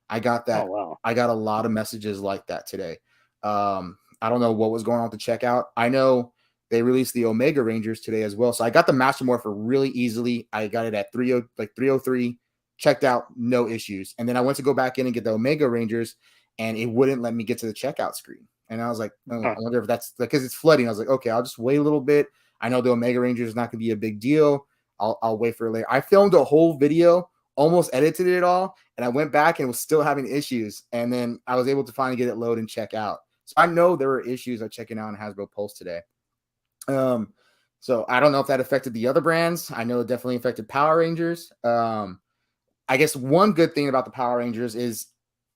I got that. Oh, wow. I got a lot of messages like that today. I don't know what was going on with the checkout. I know they released the Omega Rangers today as well. So I got the Master Morpher really easily. I got it at 303, checked out, no issues. And then I went to go back in and get the Omega Rangers, and it wouldn't let me get to the checkout screen. And I was like, I wonder if that's because it's flooding. I was like, okay, I'll just wait a little bit. I know the Omega Rangers is not going to be a big deal. I'll wait for it later. I filmed a whole video, almost edited it all, and I went back and was still having issues. And then I was able to finally get it load and check out. So I know there were issues of checking out on Hasbro Pulse today. So I don't know if that affected the other brands. I know it definitely affected Power Rangers. I guess one good thing about the Power Rangers is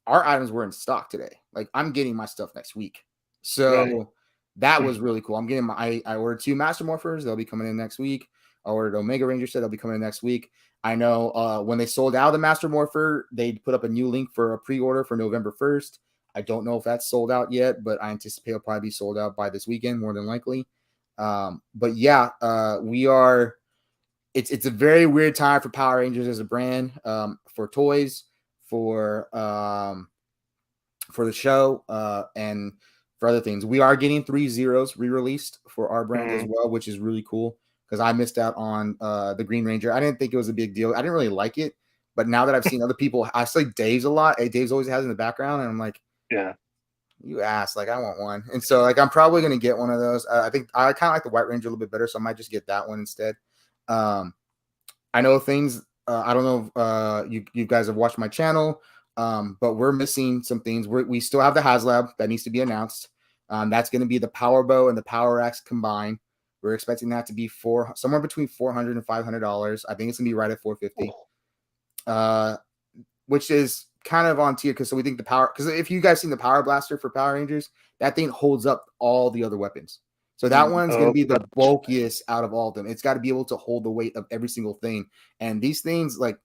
our items were in stock today. Like, I'm getting my stuff next week. So that was really cool. I'm getting I ordered 2 Master Morphers. They'll be coming in next week. I ordered Omega Ranger set. They'll be coming in next week. I know when they sold out of the Master Morpher, they put up a new link for a pre-order for November 1st. I don't know if that's sold out yet, but I anticipate it'll probably be sold out by this weekend, more than likely. But yeah, we are. It's a very weird time for Power Rangers as a brand, for toys, for the show, and for other things. We are getting 3 Zeros re-released for our brand as well, which is really cool because I missed out on the Green Ranger. I didn't think it was a big deal. I didn't really like it, but now that I've seen other people, I see Dave's a lot. Dave's always has in the background, and I'm like, yeah, you asked, like I want one, and so like I'm probably gonna get one of those. I think I kind of like the White Ranger a little bit better, so I might just get that one instead. I know things. I don't know if you guys have watched my channel, but we're missing some things. We still have the HasLab that needs to be announced. That's going to be the Power Bow and the Power Axe combined. We're expecting that to be somewhere between $400 and $500. I think it's going to be right at $450, which is kind of on tier because we think the power. Because if you guys seen the Power Blaster for Power Rangers, that thing holds up all the other weapons. So that one's going to be the bulkiest out of all of them. It's got to be able to hold the weight of every single thing. And these things, like,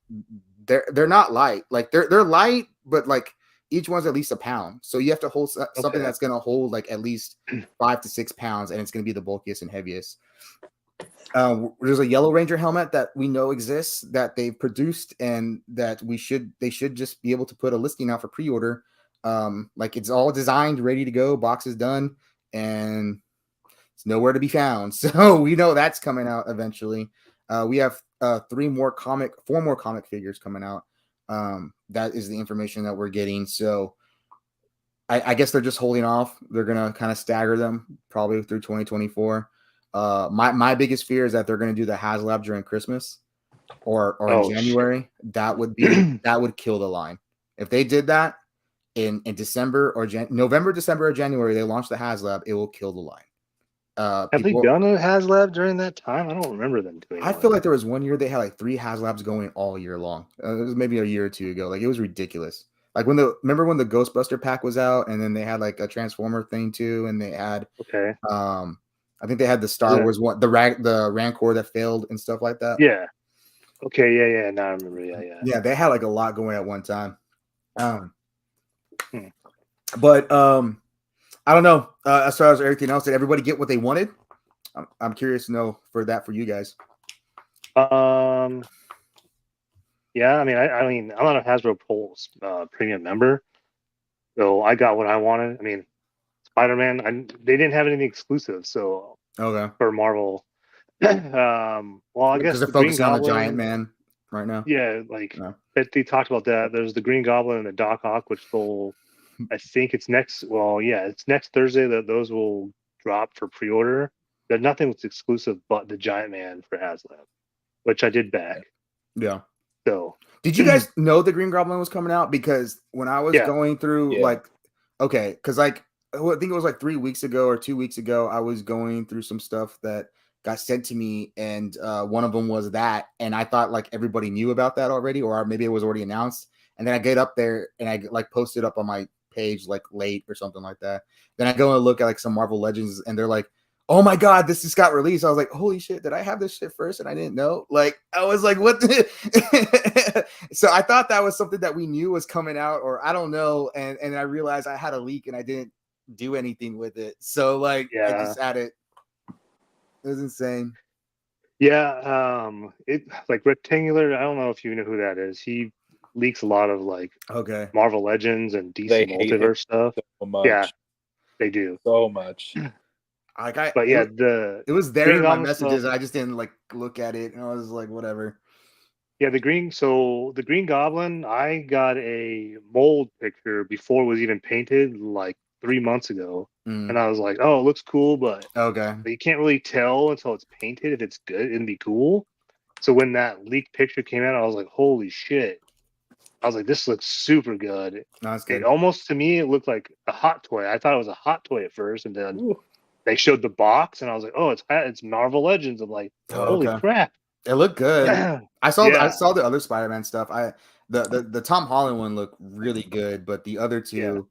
they're not light. Like they're light, but like each one's at least a pound. So you have to hold something that's going to hold like at least 5 to 6 pounds, and it's going to be the bulkiest and heaviest. There's a Yellow Ranger helmet that we know exists that they've produced, and that they should just be able to put a listing out for pre-order. Like it's all designed, ready to go, box is done, and it's nowhere to be found. So we know that's coming out eventually. We have 4 more comic figures coming out. That is the information that we're getting. So I guess they're just holding off. They're gonna kind of stagger them probably through 2024. My biggest fear is that they're gonna do the HasLab during Christmas or in January. Shit. That would kill the line. If they did that in December or November, December, or January, they launched the HasLab, it will kill the line. Have they done a HasLab during that time? I don't remember them doing. I feel like there was one year they had like 3 HasLabs going all year long. It was maybe a year or two ago. Like it was ridiculous. Like remember when the Ghostbuster pack was out, and then they had like a Transformer thing too, and they had I think they had the Star Wars one, the Rancor that failed and stuff like that. Yeah. Okay. Yeah. Now I remember. Yeah. Yeah, they had like a lot going at one time. But I don't know. As far as everything else, did everybody get what they wanted? I'm curious to know for you guys. Yeah, I mean, I'm not a Hasbro Pulse premium member, so I got what I wanted. I mean, Spider-Man, they didn't have anything exclusive, so for Marvel. Well, I guess they're focusing on the Giant Man right now. Yeah, they talked about that. There's the Green Goblin and the Doc Ock, which I think it's next. Well, yeah, it's next Thursday that those will drop for pre-order. There's nothing that's exclusive but the Giant Man for HasLab, which I did back. Yeah. So, did you guys know the Green Goblin was coming out? Because when I was going through, because I think it was like 3 weeks ago or 2 weeks ago, I was going through some stuff that got sent to me, and one of them was that, and I thought like everybody knew about that already, or maybe it was already announced. And then I get up there and I like posted up on my page like late or something like that. Then I go and look at like some Marvel Legends, and they're like, "Oh my God, this just got released." I was like, "Holy shit, did I have this shit first and I didn't know?" Like I was like, "What?" So I thought that was something that we knew was coming out, or I don't know. And I realized I had a leak and I didn't do anything with it. So like, I just had it. It was insane. Yeah, it like Rectangular. I don't know if you know who that is. He leaks a lot of like Marvel Legends and DC Multiverse stuff. So much. Yeah, they do so much. It was there in my messages. And I just didn't like look at it, and I was like, whatever. Yeah, the Green Goblin. I got a mold picture before it was even painted, like 3 months ago, and I was like, "Oh, it looks cool," but you can't really tell until it's painted if it's good and be cool. So when that leaked picture came out, I was like, "Holy shit!" I was like, "This looks super good." That's good. It almost to me, it looked like a hot toy. I thought it was a hot toy at first, and then they showed the box, and I was like, "Oh, it's Marvel Legends." I'm like, "Holy crap!" It looked good. I saw the other Spider-Man stuff. The Tom Holland one looked really good, but the other two,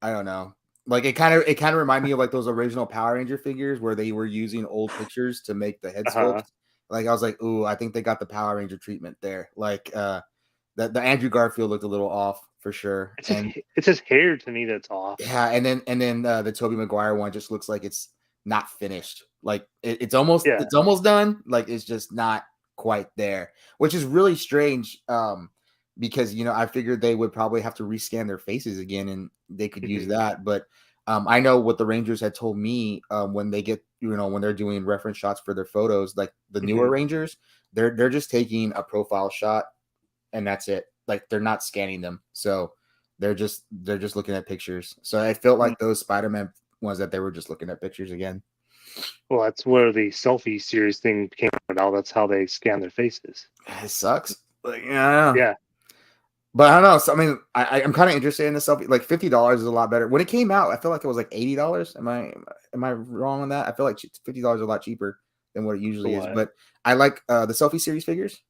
I don't know. Like it kind of reminded me of like those original Power Ranger figures where they were using old pictures to make the head sculpts. Like I was like, ooh, I think they got the Power Ranger treatment there. Like the Andrew Garfield looked a little off for sure. It's his hair to me that's off. Yeah, and then the Tobey Maguire one just looks like it's not finished. Like it's almost done. Like it's just not quite there, which is really strange. Because I figured they would probably have to rescan their faces again, and they could use that. But I know what the Rangers had told me when they get when they're doing reference shots for their photos, like the newer Rangers, they're just taking a profile shot, and that's it. Like they're not scanning them, so they're just looking at pictures. So I felt like those Spider-Man ones that they were just looking at pictures again. Well, that's where the selfie series thing came about. That's how they scan their faces. It sucks. Like, yeah. Yeah. But I don't know. So I mean, I'm kind of interested in the selfie. Like $50 is a lot better. When it came out, I feel like it was like $80. Am I wrong on that? I feel like $50 is a lot cheaper than what it usually is. But I like the selfie series figures.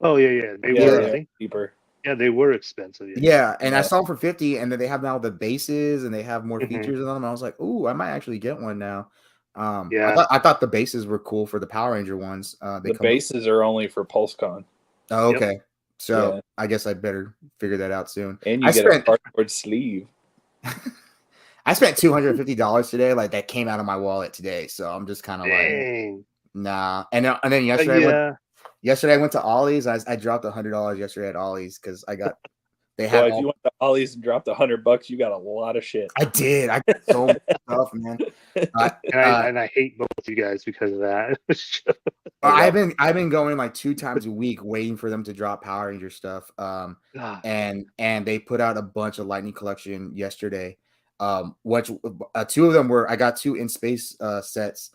Oh yeah. They were I think cheaper. Yeah, they were expensive. Yeah, and I saw them for $50, and then they have now the bases, and they have more features in them. And I was like, ooh, I might actually get one now. I thought the bases were cool for the Power Ranger ones. The bases are only for PulseCon. Oh, okay. So I guess I better figure that out soon. And you get a cardboard sleeve. I spent $250 today. Like that came out of my wallet today. So I'm just kind of like, nah. And then yesterday I went to Ollie's. I dropped $100 yesterday at Ollie's because I got. If you went to Ollie's and dropped $100, you got a lot of shit. I did. I got so much stuff, man. And I hate both of you guys because of that. I've been going like 2 times a week waiting for them to drop Power Ranger stuff. And they put out a bunch of Lightning Collection yesterday. Which 2 of them were I got 2 in space sets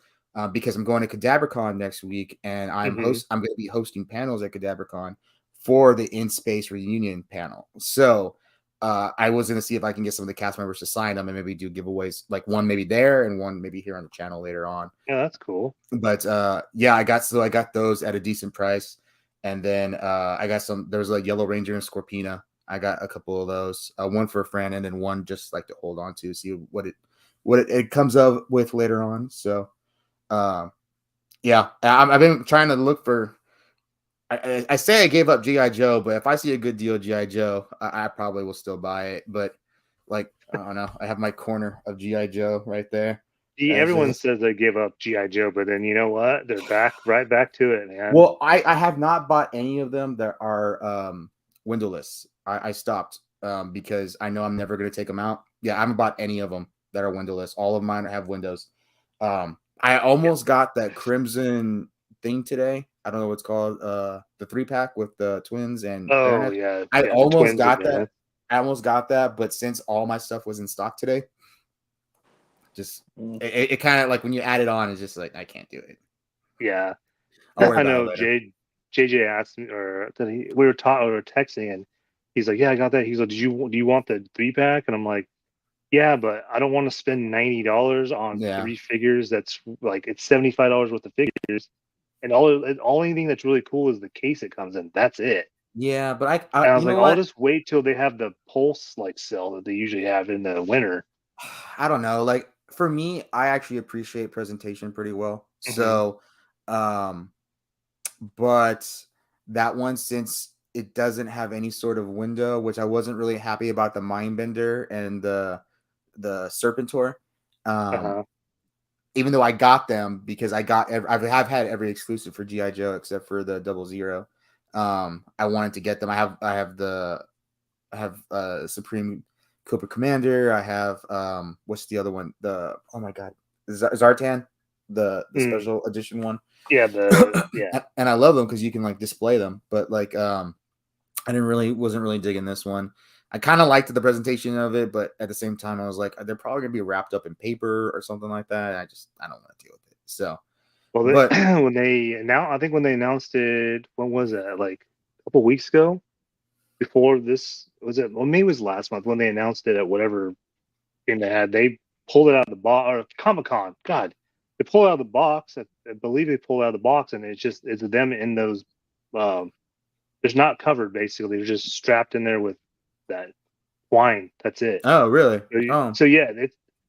because I'm going to CadaverCon next week, and I'm going to be hosting panels at CadaverCon for the in space reunion panel. So I was going to see if I can get some of the cast members to sign them and maybe do giveaways, like one maybe there and one maybe here on the channel later on. Yeah, that's cool. But I got those at a decent price, and then I got some. There's a Yellow Ranger and Scorpina. I got a couple of those, one for a friend, and then one just like to hold on to, see what it comes up with later on. So, I've been trying to look for. I say I gave up G.I. Joe, but if I see a good deal G.I. Joe, I probably will still buy it. But like, I don't know. I have my corner of G.I. Joe right there. Everyone says they give up G.I. Joe, but then you know what? They're right back to it, man. Well, I have not bought any of them that are windowless. I stopped because I know I'm never going to take them out. Yeah, I haven't bought any of them that are windowless. All of mine have windows. I almost got that Crimson thing today. I don't know what it's called. The 3-pack with the twins and I almost got that. I almost got that, but since all my stuff was in stock today, just it kind of like when you add it on, it's just like I can't do it. Yeah, I know. JJ asked me, or we were texting, and he's like, "Yeah, I got that." He's like, "Do you want the 3-pack?" And I'm like, "Yeah, but I don't want to spend $90 on 3 figures. That's like it's $75 worth of figures." And only thing that's really cool is the case it comes in. That's it. Yeah, but I was like, I'll just wait till they have the Pulse like sale that they usually have in the winter. I don't know. Like for me, I actually appreciate presentation pretty well. So, but that one, since it doesn't have any sort of window, which I wasn't really happy about the Mindbender and the Serpentor. Even though I got them because I have had every exclusive for G.I. Joe except for the 00. I wanted to get them. I have Supreme Cobra Commander. I have what's the other one? Oh my god, Zartan, the special edition one. Yeah, and I love them because you can like display them. But like, I wasn't really digging this one. I kind of liked the presentation of it, but at the same time, I was like, they're probably gonna be wrapped up in paper or something like that. I don't want to deal with it. So, well, when they announced it, when was it? Like a couple weeks ago. Before this, was it? Well, maybe it was last month when they announced it at whatever game they had. They pulled it out of the box, or Comic-Con. God, they pulled it out of the box. I believe they pulled it out of the box, and it's them in those. There's not covered basically. They're just strapped in there with that twine. That's it. Oh, really? So yeah,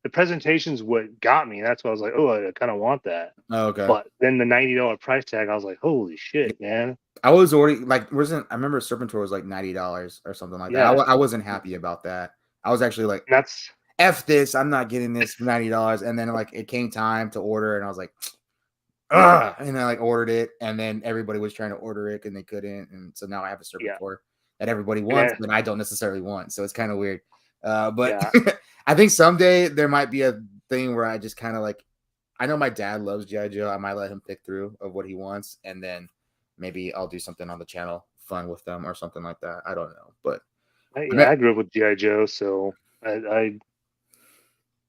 the presentation's what got me. That's why I was like, oh, I kind of want that. Oh, okay. But then the $90 price tag, I was like, holy shit, man. I was already like, I remember Serpentor was like $90 or something like that. I wasn't happy about that. I was actually like, that's F this, I'm not getting this for $90. And then like it came time to order, and I was like, ugh, and I like ordered it, and then everybody was trying to order it and they couldn't. And so now I have a Serpentor that everybody wants, but I don't necessarily want. So it's kind of weird. But I think someday there might be a thing where I just kind of like, I know my dad loves G.I. Joe. I might let him pick through of what he wants, and then maybe I'll do something on the channel fun with them or something like that. I don't know, but I grew up with G.I. Joe, so I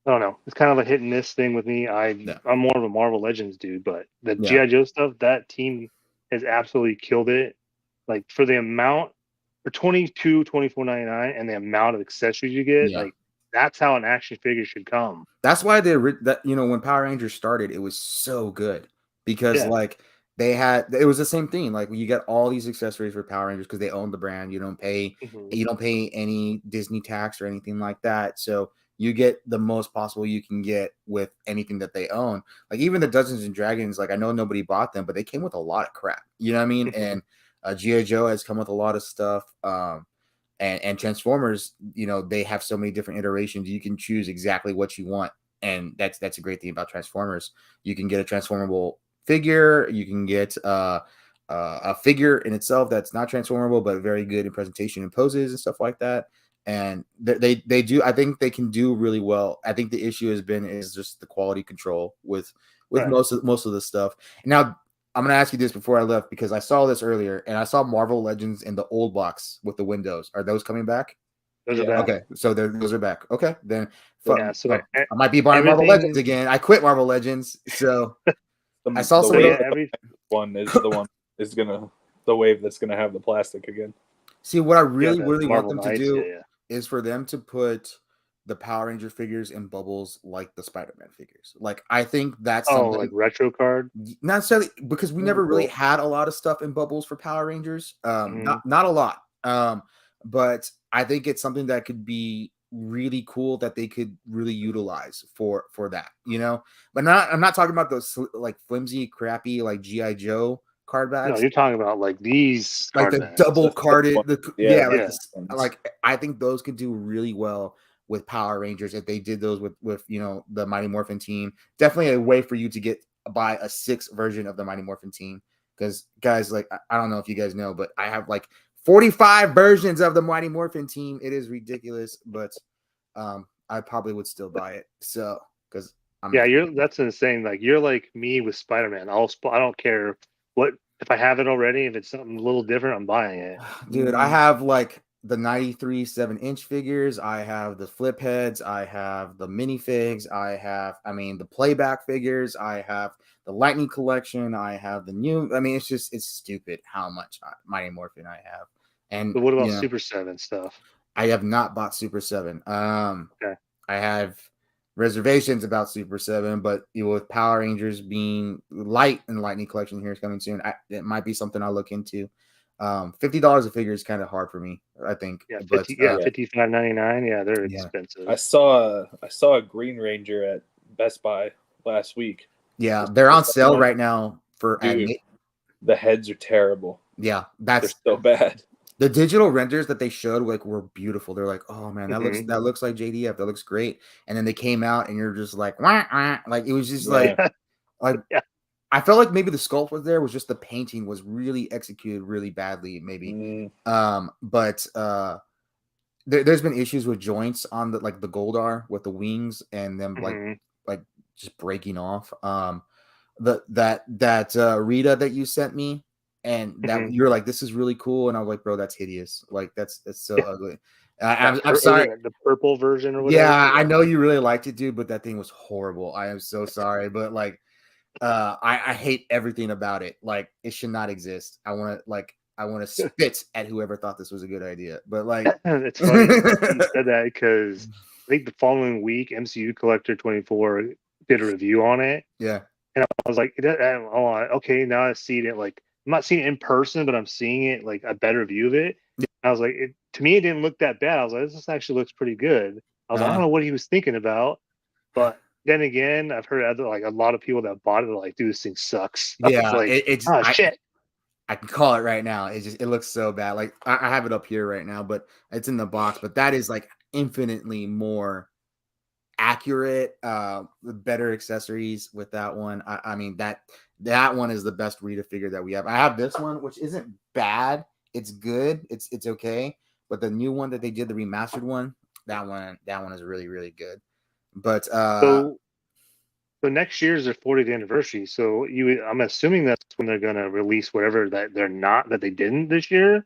don't know. It's kind of a hit and miss thing with me. I'm more of a Marvel Legends dude, but the G.I. Joe stuff, that team has absolutely killed it. Like for the amount for $24.99 and the amount of accessories you get, like that's how an action figure should come. That's why when Power Rangers started, it was so good because like it was the same thing. Like you get all these accessories for Power Rangers because they own the brand. You don't pay any Disney tax or anything like that. So you get the most possible you can get with anything that they own. Like even the Dungeons and Dragons, like I know nobody bought them, but they came with a lot of crap. You know what I mean? And G.I. Joe has come with a lot of stuff. And Transformers, they have so many different iterations. You can choose exactly what you want. And that's a great thing about Transformers. You can get a transformable figure. You can get a figure in itself that's not transformable, but very good in presentation and poses and stuff like that. And they do. I think they can do really well. I think the issue is just the quality control with most of the stuff. Now I'm going to ask you this before I left because I saw this earlier, and I saw Marvel Legends in the old box with the windows. Are those coming back? Those are back. Okay, so those are back. Okay, then so I might be buying Marvel Legends again. I quit Marvel Legends, so I saw some of those. One is the wave that's gonna have the plastic again. See, what I really want them to do is for them to put the Power Ranger figures in bubbles like the Spider-Man figures. Like I think that's like retro card. Not necessarily because we never really had a lot of stuff in bubbles for Power Rangers. Not a lot. But I think it's something that could be really cool that they could really utilize for that, But I'm not talking about those like flimsy, crappy like G.I. Joe card bags. No, you're talking about like these like the double carded. Like I think those could do really well with Power Rangers if they did those with the Mighty Morphin team. Definitely a way for you to buy a 6th version of the Mighty Morphin team. Because guys, like I don't know if you guys know, but I have like 45 versions of the Mighty Morphin team. It is ridiculous, but I probably would still buy it. So because that's insane. Like you're like me with Spider-Man. I don't care if I have it already. If it's something a little different, I'm buying it. Dude, I have like the 93 7-inch figures. I have the flip heads. I have the minifigs. I have, the playback figures. I have the Lightning collection. I have the new. It's stupid how much Mighty Morphin I have. And but what about Super 7 stuff? I have not bought Super 7. Okay. I have reservations about Super 7, but with Power Rangers being light in the Lightning collection here is coming soon, it might be something I'll look into. $50 a figure is kind of hard for me, I think. Yeah, $55.99. Yeah, they're expensive. I saw a Green Ranger at Best Buy last week. Yeah, they're on sale right now the heads are terrible. Yeah, they're so bad. The digital renders that they showed were beautiful. They're like, oh man, that looks like JDF. That looks great. And then they came out, and you're just like, wah, wah. Like it was just like I felt like maybe the sculpt was just the painting was really executed really badly, maybe. But there's been issues with joints on the Goldar with the wings and them like just breaking off. That Rita that you sent me. And that you're like, this is really cool, and I was like, bro, that's hideous. Like that's so ugly. I'm sorry, the purple version or whatever. Yeah, I know you really liked it, dude, but that thing was horrible. I am so sorry, but like, I hate everything about it. Like, it should not exist. I want to spit at whoever thought this was a good idea. But like, it's funny you said that because I think the following week, MCU Collector 24 did a review on it. Yeah, and I was like, okay, now I see it. Like, I'm not seeing it in person, but I'm seeing it like a better view of it. Yeah. I was like, to me, it didn't look that bad. I was like, this actually looks pretty good. I was like, I don't know what he was thinking about. But then again, I've heard other like a lot of people that bought it are like, dude, this thing sucks. I was Yeah, like, it's shit. I can call it right now. It looks so bad. Like I have it up here right now, but it's in the box. But that is like infinitely more accurate, with better accessories with that one. I mean that one is the best Rita figure that we have. I have this one, which isn't bad. It's good. It's okay. But the new one that they did, the remastered one, that one is really, really good. But So next year is their 40th anniversary. So I'm assuming that's when they're gonna release whatever that they didn't this year.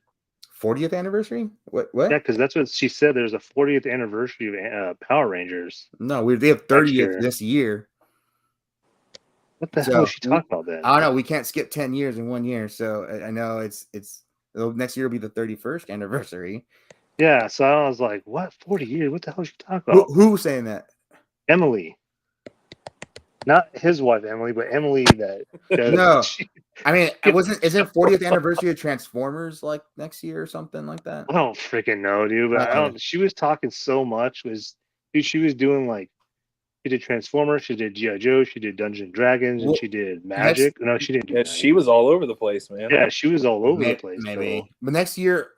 40th anniversary? What? Yeah, because that's what she said. There's a 40th anniversary of Power Rangers. No, they have 30th this year. What the hell is she talking about then? I don't know. We can't skip 10 years in 1 year. So I know it's next year will be the 31st anniversary. Yeah, so I was like, what? 40 years? What the hell is she talking about? Who's saying that? Emily. Not his wife, Emily, but Emily that no. I mean, isn't 40th anniversary of Transformers like next year or something like that? I don't freaking know, dude. But I don't. She was talking so much. She was doing like she did Transformers, she did G.I. Joe, she did Dungeons and Dragons, and she did Magic. No, she didn't do Magic. She was all over the place, man. Yeah, she was all over the place. Maybe. So. But next year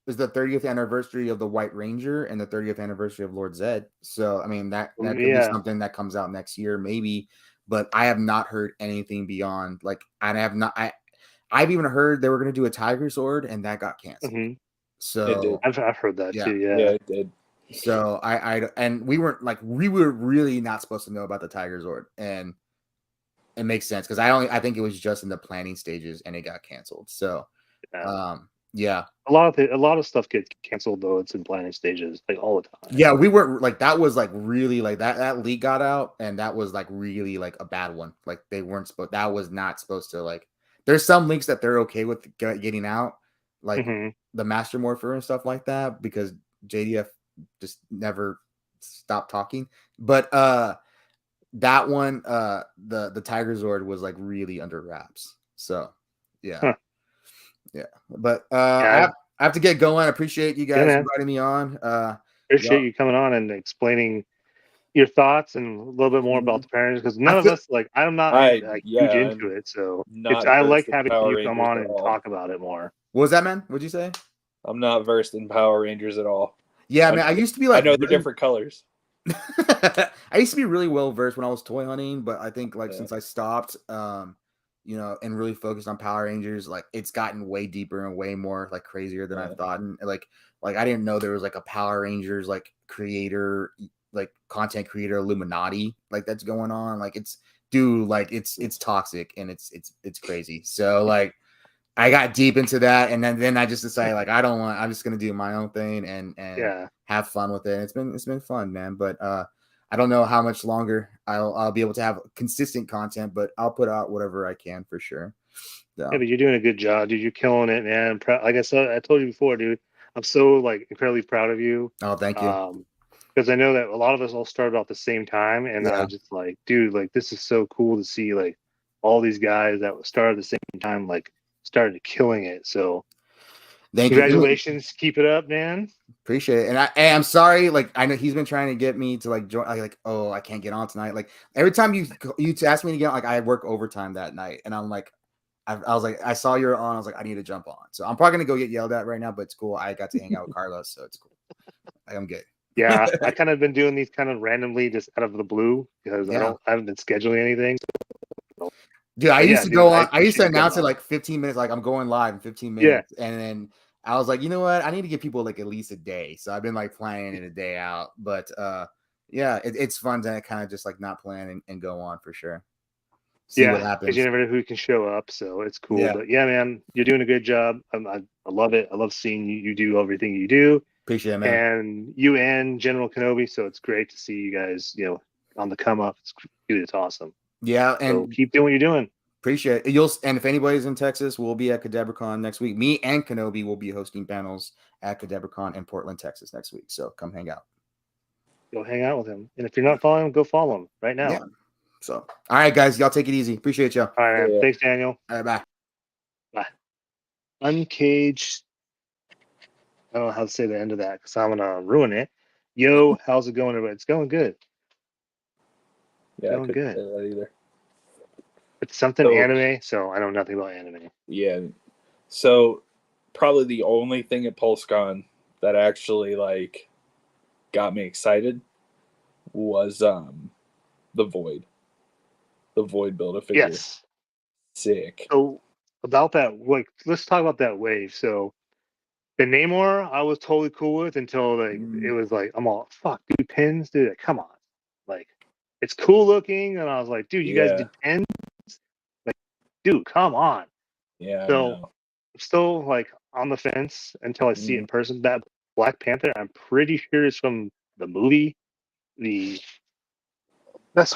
is the 30th anniversary of the White Ranger and the 30th anniversary of Lord Zed. So I mean that could be something that comes out next year, maybe. But I have not heard anything beyond like I've even heard they were going to do a Tiger Sword and that got canceled. Mm-hmm. So I've heard that too. Yeah, it did. So and we were really not supposed to know about the Tiger Sword, and it makes sense because I think it was just in the planning stages and it got canceled. So yeah. A lot of stuff gets canceled though. It's in planning stages like all the time. Yeah, we weren't like that was like really like that leak got out and that was like really like a bad one. Like they weren't supposed that was not supposed to like there's some leaks that they're okay with getting out, like the Master Morpher and stuff like that, because JDF just never stopped talking. But that one, the Tiger Zord was like really under wraps. So yeah. Yeah. But I have to get going. I appreciate you guys inviting me on. Appreciate you coming on and explaining your thoughts and a little bit more about the parents, because none of us I'm not huge into it, so I like having you come on and talk about it more. What was that, man? What'd you say? I'm not versed in Power Rangers at all. Yeah, man. I used to be like I know the different colors. I used to be really well versed when I was toy hunting, but I think since I stopped, you know, and really focused on Power Rangers, like it's gotten way deeper and way more like crazier than I thought. And like I didn't know there was like a Power Rangers like creator, like content creator Illuminati like that's going on. Like it's toxic and it's crazy. So like I got deep into that, and then I just decided like I'm just gonna do my own thing and have fun with it. It's been fun, man. But I don't know how much longer I'll be able to have consistent content, but I'll put out whatever I can for sure. So. Yeah, but you're doing a good job, dude. You're killing it, man. Like I said, I told you before, dude. I'm so like incredibly proud of you. Oh, thank you. Because I know that a lot of us all started off the same time, and I was just like, dude, like this is so cool to see like all these guys that started at the same time, like started killing it. So congratulations, keep it up, man. Appreciate it. And I'm sorry, like I know he's been trying to get me to like join, like, oh, I can't get on tonight. Like every time you ask me to get on, like I work overtime that night, and I'm like, I was like, I saw you're on, I was like, I need to jump on. So I'm probably gonna go get yelled at right now, but it's cool. I got to hang out with Carlos, so it's cool. I'm good. Yeah, I kind of been doing these kind of randomly, just out of the blue, because I haven't been scheduling anything. So, dude, I used to go on. I used to announce it like 15 minutes, like I'm going live in 15 minutes, and then I was like, you know what? I need to give people like at least a day. So I've been like planning it a day out. But it's fun to kind of just like not plan and go on for sure. See what happens. Because you never know who can show up, so it's cool. Yeah. But yeah, man, you're doing a good job. I love it. I love seeing you do everything you do. Appreciate it, man. And you and General Kenobi, so it's great to see you guys, you know, on the come up. It's awesome. Yeah, and so keep doing what you're doing. Appreciate it. And if anybody's in Texas, we'll be at Cadebracon next week. Me and Kenobi will be hosting panels at Cadebracon in Portland, Texas next week. So come hang out. Go hang out with him. And if you're not following him, go follow him right now. Yeah. So, all right, guys, y'all take it easy. Appreciate y'all. All right, man. Thanks, Daniel. All right, bye. Bye. Uncaged. I don't know how to say the end of that because I'm gonna ruin it. Yo, how's it going, everybody? It's going good. Yeah, I Doing couldn't good. say that either. It's something So- anime, so I know nothing about anime. Yeah. So probably the only thing at PulseCon that actually like got me excited was the Void. The Void Build-A-Figure. Yes. Sick. So about that, like, let's talk about that wave. So the Namor, I was totally cool with until like it was like I'm all fuck, dude, pins, dude, come on, like it's cool looking, and I was like, dude, you guys did pins, like, dude, come on. Yeah, So I know. I'm still like on the fence until I see it in person. That Black Panther, I'm pretty sure is from the movie. This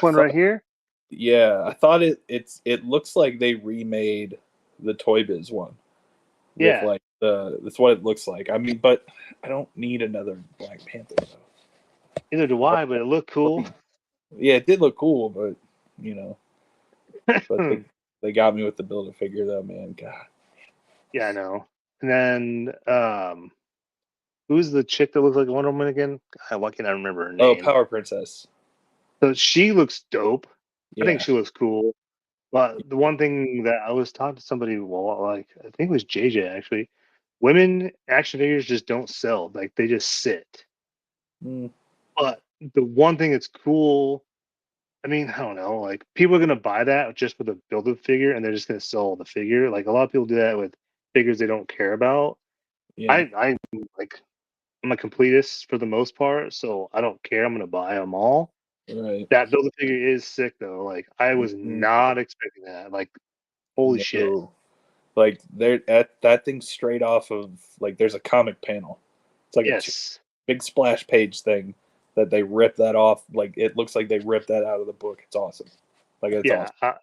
one right here. Yeah, I thought it looks like they remade the Toy Biz one. With Yeah. like that's what it looks like. I mean, but I don't need another Black Panther though. Neither do I, but it looked cool. Yeah, it did look cool, but you know, but they got me with the Build-A-Figure though, man. God. Yeah, I know. And then who's the chick that looks like Wonder Woman again? God, why can't I remember her Oh, name? Power Princess. So she looks dope. Yeah. I think she looks cool. But the one thing that I was talking to somebody, well, like I think it was JJ actually, women action figures just don't sell. Like they just sit. But the one thing that's cool, I mean, I don't know, like people are gonna buy that just for the build a figure and they're just gonna sell the figure. Like a lot of people do that with figures they don't care about. Yeah. I like I'm a completist for the most part, so I don't care. I'm gonna buy them all. Right. That build a figure is sick though. Like I was not expecting that. Like holy shit. Like there that thing's straight off of like there's a comic panel. It's like a big splash page thing that they rip that off. Like it looks like they ripped that out of the book. It's awesome. Like it's awesome.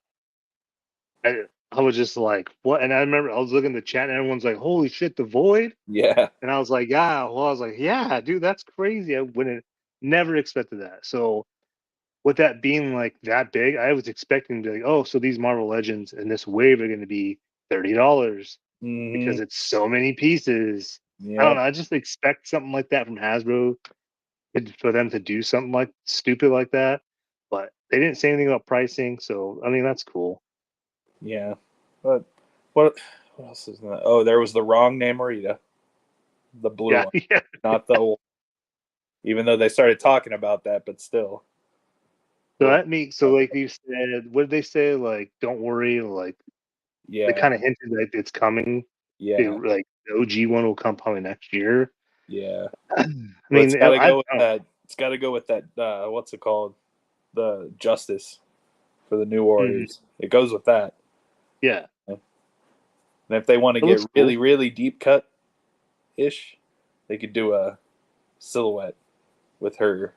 I was just like, what? And I remember I was looking at the chat and everyone's like, holy shit, the Void? Yeah. And I was like, yeah. Well, I was like, yeah, dude, that's crazy. I wouldn't never expected that. So with that being like that big, I was expecting to be like, oh, so these Marvel Legends and this wave are going to be $30 because it's so many pieces. I don't know. I just expect something like that from Hasbro for them to do something like stupid like that. But they didn't say anything about pricing, so I mean that's cool. Yeah, but what else is that? Oh, there was the wrong Namorita, the blue one, not the old. Even though they started talking about that, but still. So that means like you said, what did they say? Like, don't worry. Like, they kind of hinted that it's coming. Yeah. Like the OG one will come probably next year. Yeah. I mean, it's got to go with that. It's got to go with that. What's it called? The Justice for the New Warriors. It goes with that. Yeah. And if they want to get really, really deep cut ish, they could do a silhouette with her.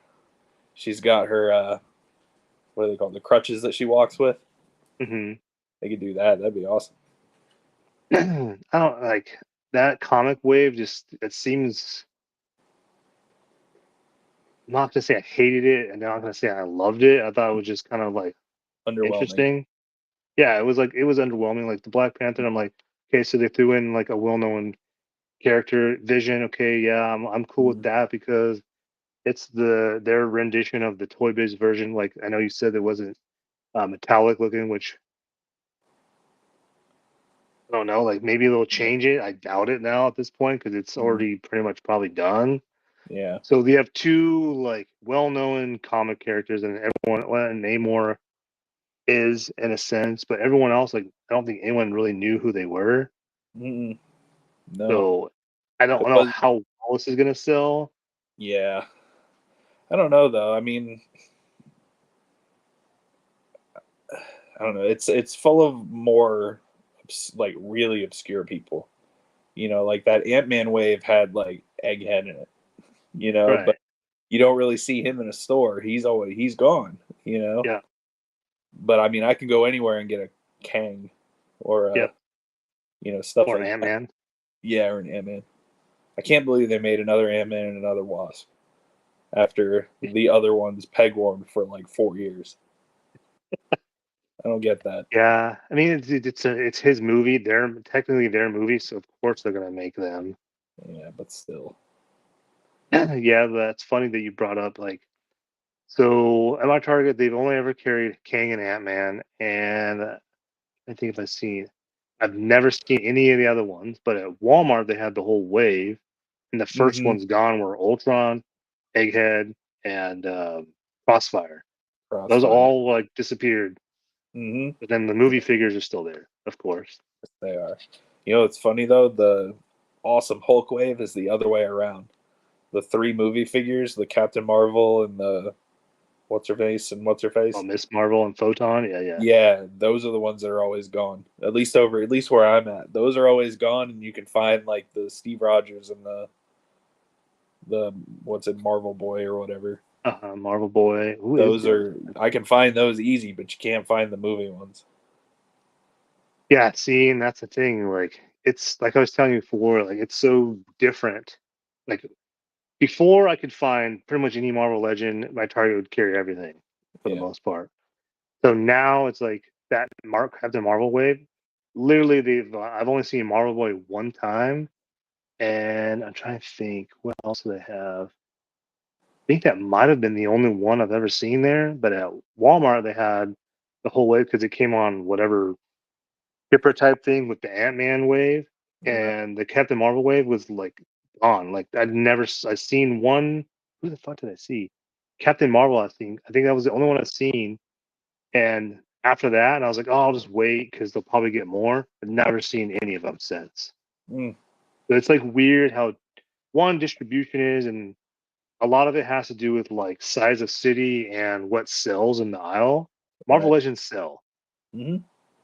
She's got her what are they called? The crutches that she walks with. Mm-hmm. They could do that. That'd be awesome. I don't like that comic wave. Just it seems. I'm not gonna say I hated it, and I'm not gonna say I loved it. I thought it was just kind of like interesting. Yeah, it was underwhelming. Like the Black Panther, I'm like, okay, so they threw in like a well-known character, Vision. Okay, yeah, I'm cool with that because it's their rendition of the Toy Biz version. Like I know you said it wasn't metallic looking, which I don't know. Like maybe they'll change it. I doubt it now at this point because it's already pretty much probably done. Yeah. So they have two like well-known comic characters, and everyone, well, Namor is in a sense, but everyone else, like I don't think anyone really knew who they were. No. So I don't know how well this is gonna sell. Yeah. I don't know though. I mean, I don't know. It's full of more like really obscure people. You know, like that Ant-Man wave had like Egghead in it. You know, but you don't really see him in a store. He's gone. You know. Yeah. But I mean, I can go anywhere and get a Kang, or you know, stuff or like Ant-Man. Yeah, or an Ant-Man. I can't believe they made another Ant-Man and another Wasp after the other ones peg-warmed for like 4 years. I don't get that. Yeah, I mean it's his movie. They're technically their movie, so of course they're gonna make them. Yeah, but still. Yeah, that's funny that you brought up like So at my Target, they've only ever carried Kang and Ant-Man, and I think I've never seen any of the other ones. But at Walmart, they had the whole wave, and the first Mhm. ones gone were Ultron, Egghead, and Crossfire. Those all like disappeared, but then the movie figures are still there, of course. They are. You know, it's funny though. The awesome Hulk wave is the other way around. The 3 movie figures, the Captain Marvel and the what's her face and what's her face. Oh, Miss Marvel and Photon, yeah. Yeah, those are the ones that are always gone. At least where I'm at, those are always gone, and you can find like the Steve Rogers and the what's it, Marvel Boy or whatever. Marvel Boy. Those are, I can find those easy, but you can't find the movie ones. Yeah, see, and that's the thing. Like, it's like I was telling you before. Like, it's so different. Like, before I could find pretty much any Marvel Legend, my Target would carry everything for the most part. So now it's like that Captain Marvel wave. Literally, I've only seen Marvel Boy one time, and I'm trying to think what else do they have. I think that might have been the only one I've ever seen there. But at Walmart, they had the whole wave because it came on whatever Skipper type thing with the Ant-Man wave, and the Captain Marvel wave was like gone. Like I seen one. Who the fuck did I see? Captain Marvel. I think that was the only one I've seen. And after that, I was like, oh, I'll just wait because they'll probably get more. I've never seen any of them since. So it's like weird how one distribution is, and a lot of it has to do with like size of city and what sells in the aisle. Marvel Legends sell.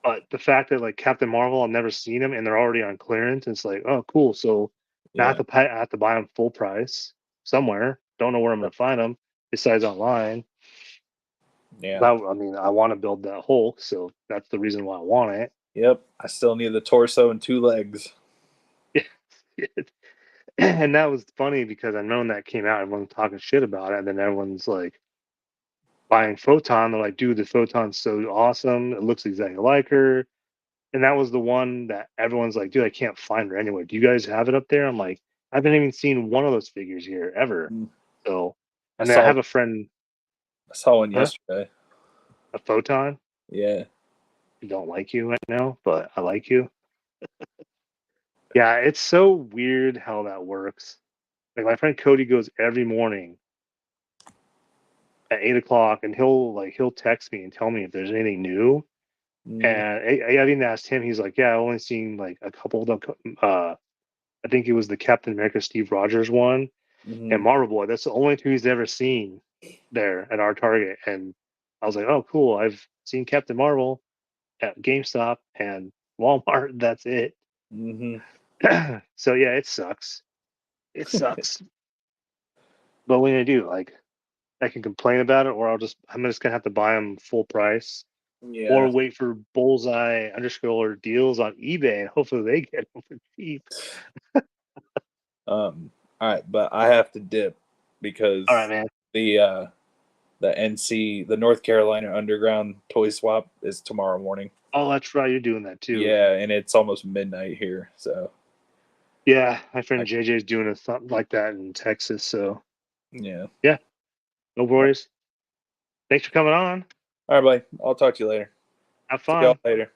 But the fact that like Captain Marvel, I've never seen them and they're already on clearance, it's like, oh, cool. So now I have to buy them full price somewhere. Don't know where I'm going to find them besides online. Yeah. I mean, I want to build that Hulk, so that's the reason why I want it. Yep. I still need the torso and 2 legs. And that was funny because I known that came out. Everyone's talking shit about it, and then everyone's like buying Photon. They're like, dude, the Photon's so awesome. It looks exactly like her. And that was the one that everyone's like, dude, I can't find her anywhere. Do you guys have it up there? I'm like, I haven't even seen one of those figures here ever. So, and then I have a friend. I saw one yesterday. A Photon? Yeah. I don't like you right now, but I like you. Yeah, it's so weird how that works. Like my friend Cody goes every morning at 8 o'clock, and he'll text me and tell me if there's anything new. And I even asked him. He's like, "Yeah, I've only seen like a couple of them. I think it was the Captain America Steve Rogers one and Marvel Boy. That's the only 2 he's ever seen there at our Target." And I was like, "Oh, cool. I've seen Captain Marvel at GameStop and Walmart. That's it." So yeah, it sucks. It sucks. But what do you do? Like, I can complain about it, or I'm just gonna have to buy them full price, or wait for bullseye underscore deals on eBay, and hopefully they get them for cheap. All right, but I have to dip because all right, man. The NC, the North Carolina Underground toy swap is tomorrow morning. Oh, that's right. You're doing that too. Yeah, and it's almost midnight here, so. Yeah, my friend JJ's doing something like that in Texas. So yeah, no worries. Thanks for coming on. All right, buddy. I'll talk to you later. Have fun. See y'all later.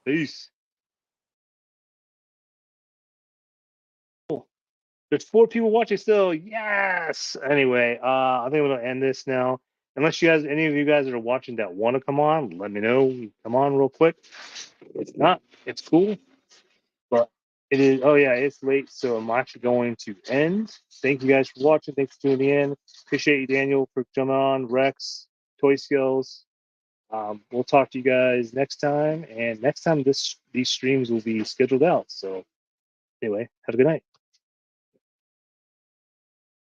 Peace. There's 4 people watching still. Yes. Anyway, I think we're gonna end this now. Unless any of you guys that are watching that want to come on, let me know. Come on real quick. It's not. It's cool. But it is. Oh yeah, it's late, so I'm actually going to end. Thank you guys for watching. Thanks for tuning in. Appreciate you, Daniel, for coming on. Rex, Toy Skills. We'll talk to you guys next time. And next time, these streams will be scheduled out. So anyway, have a good night.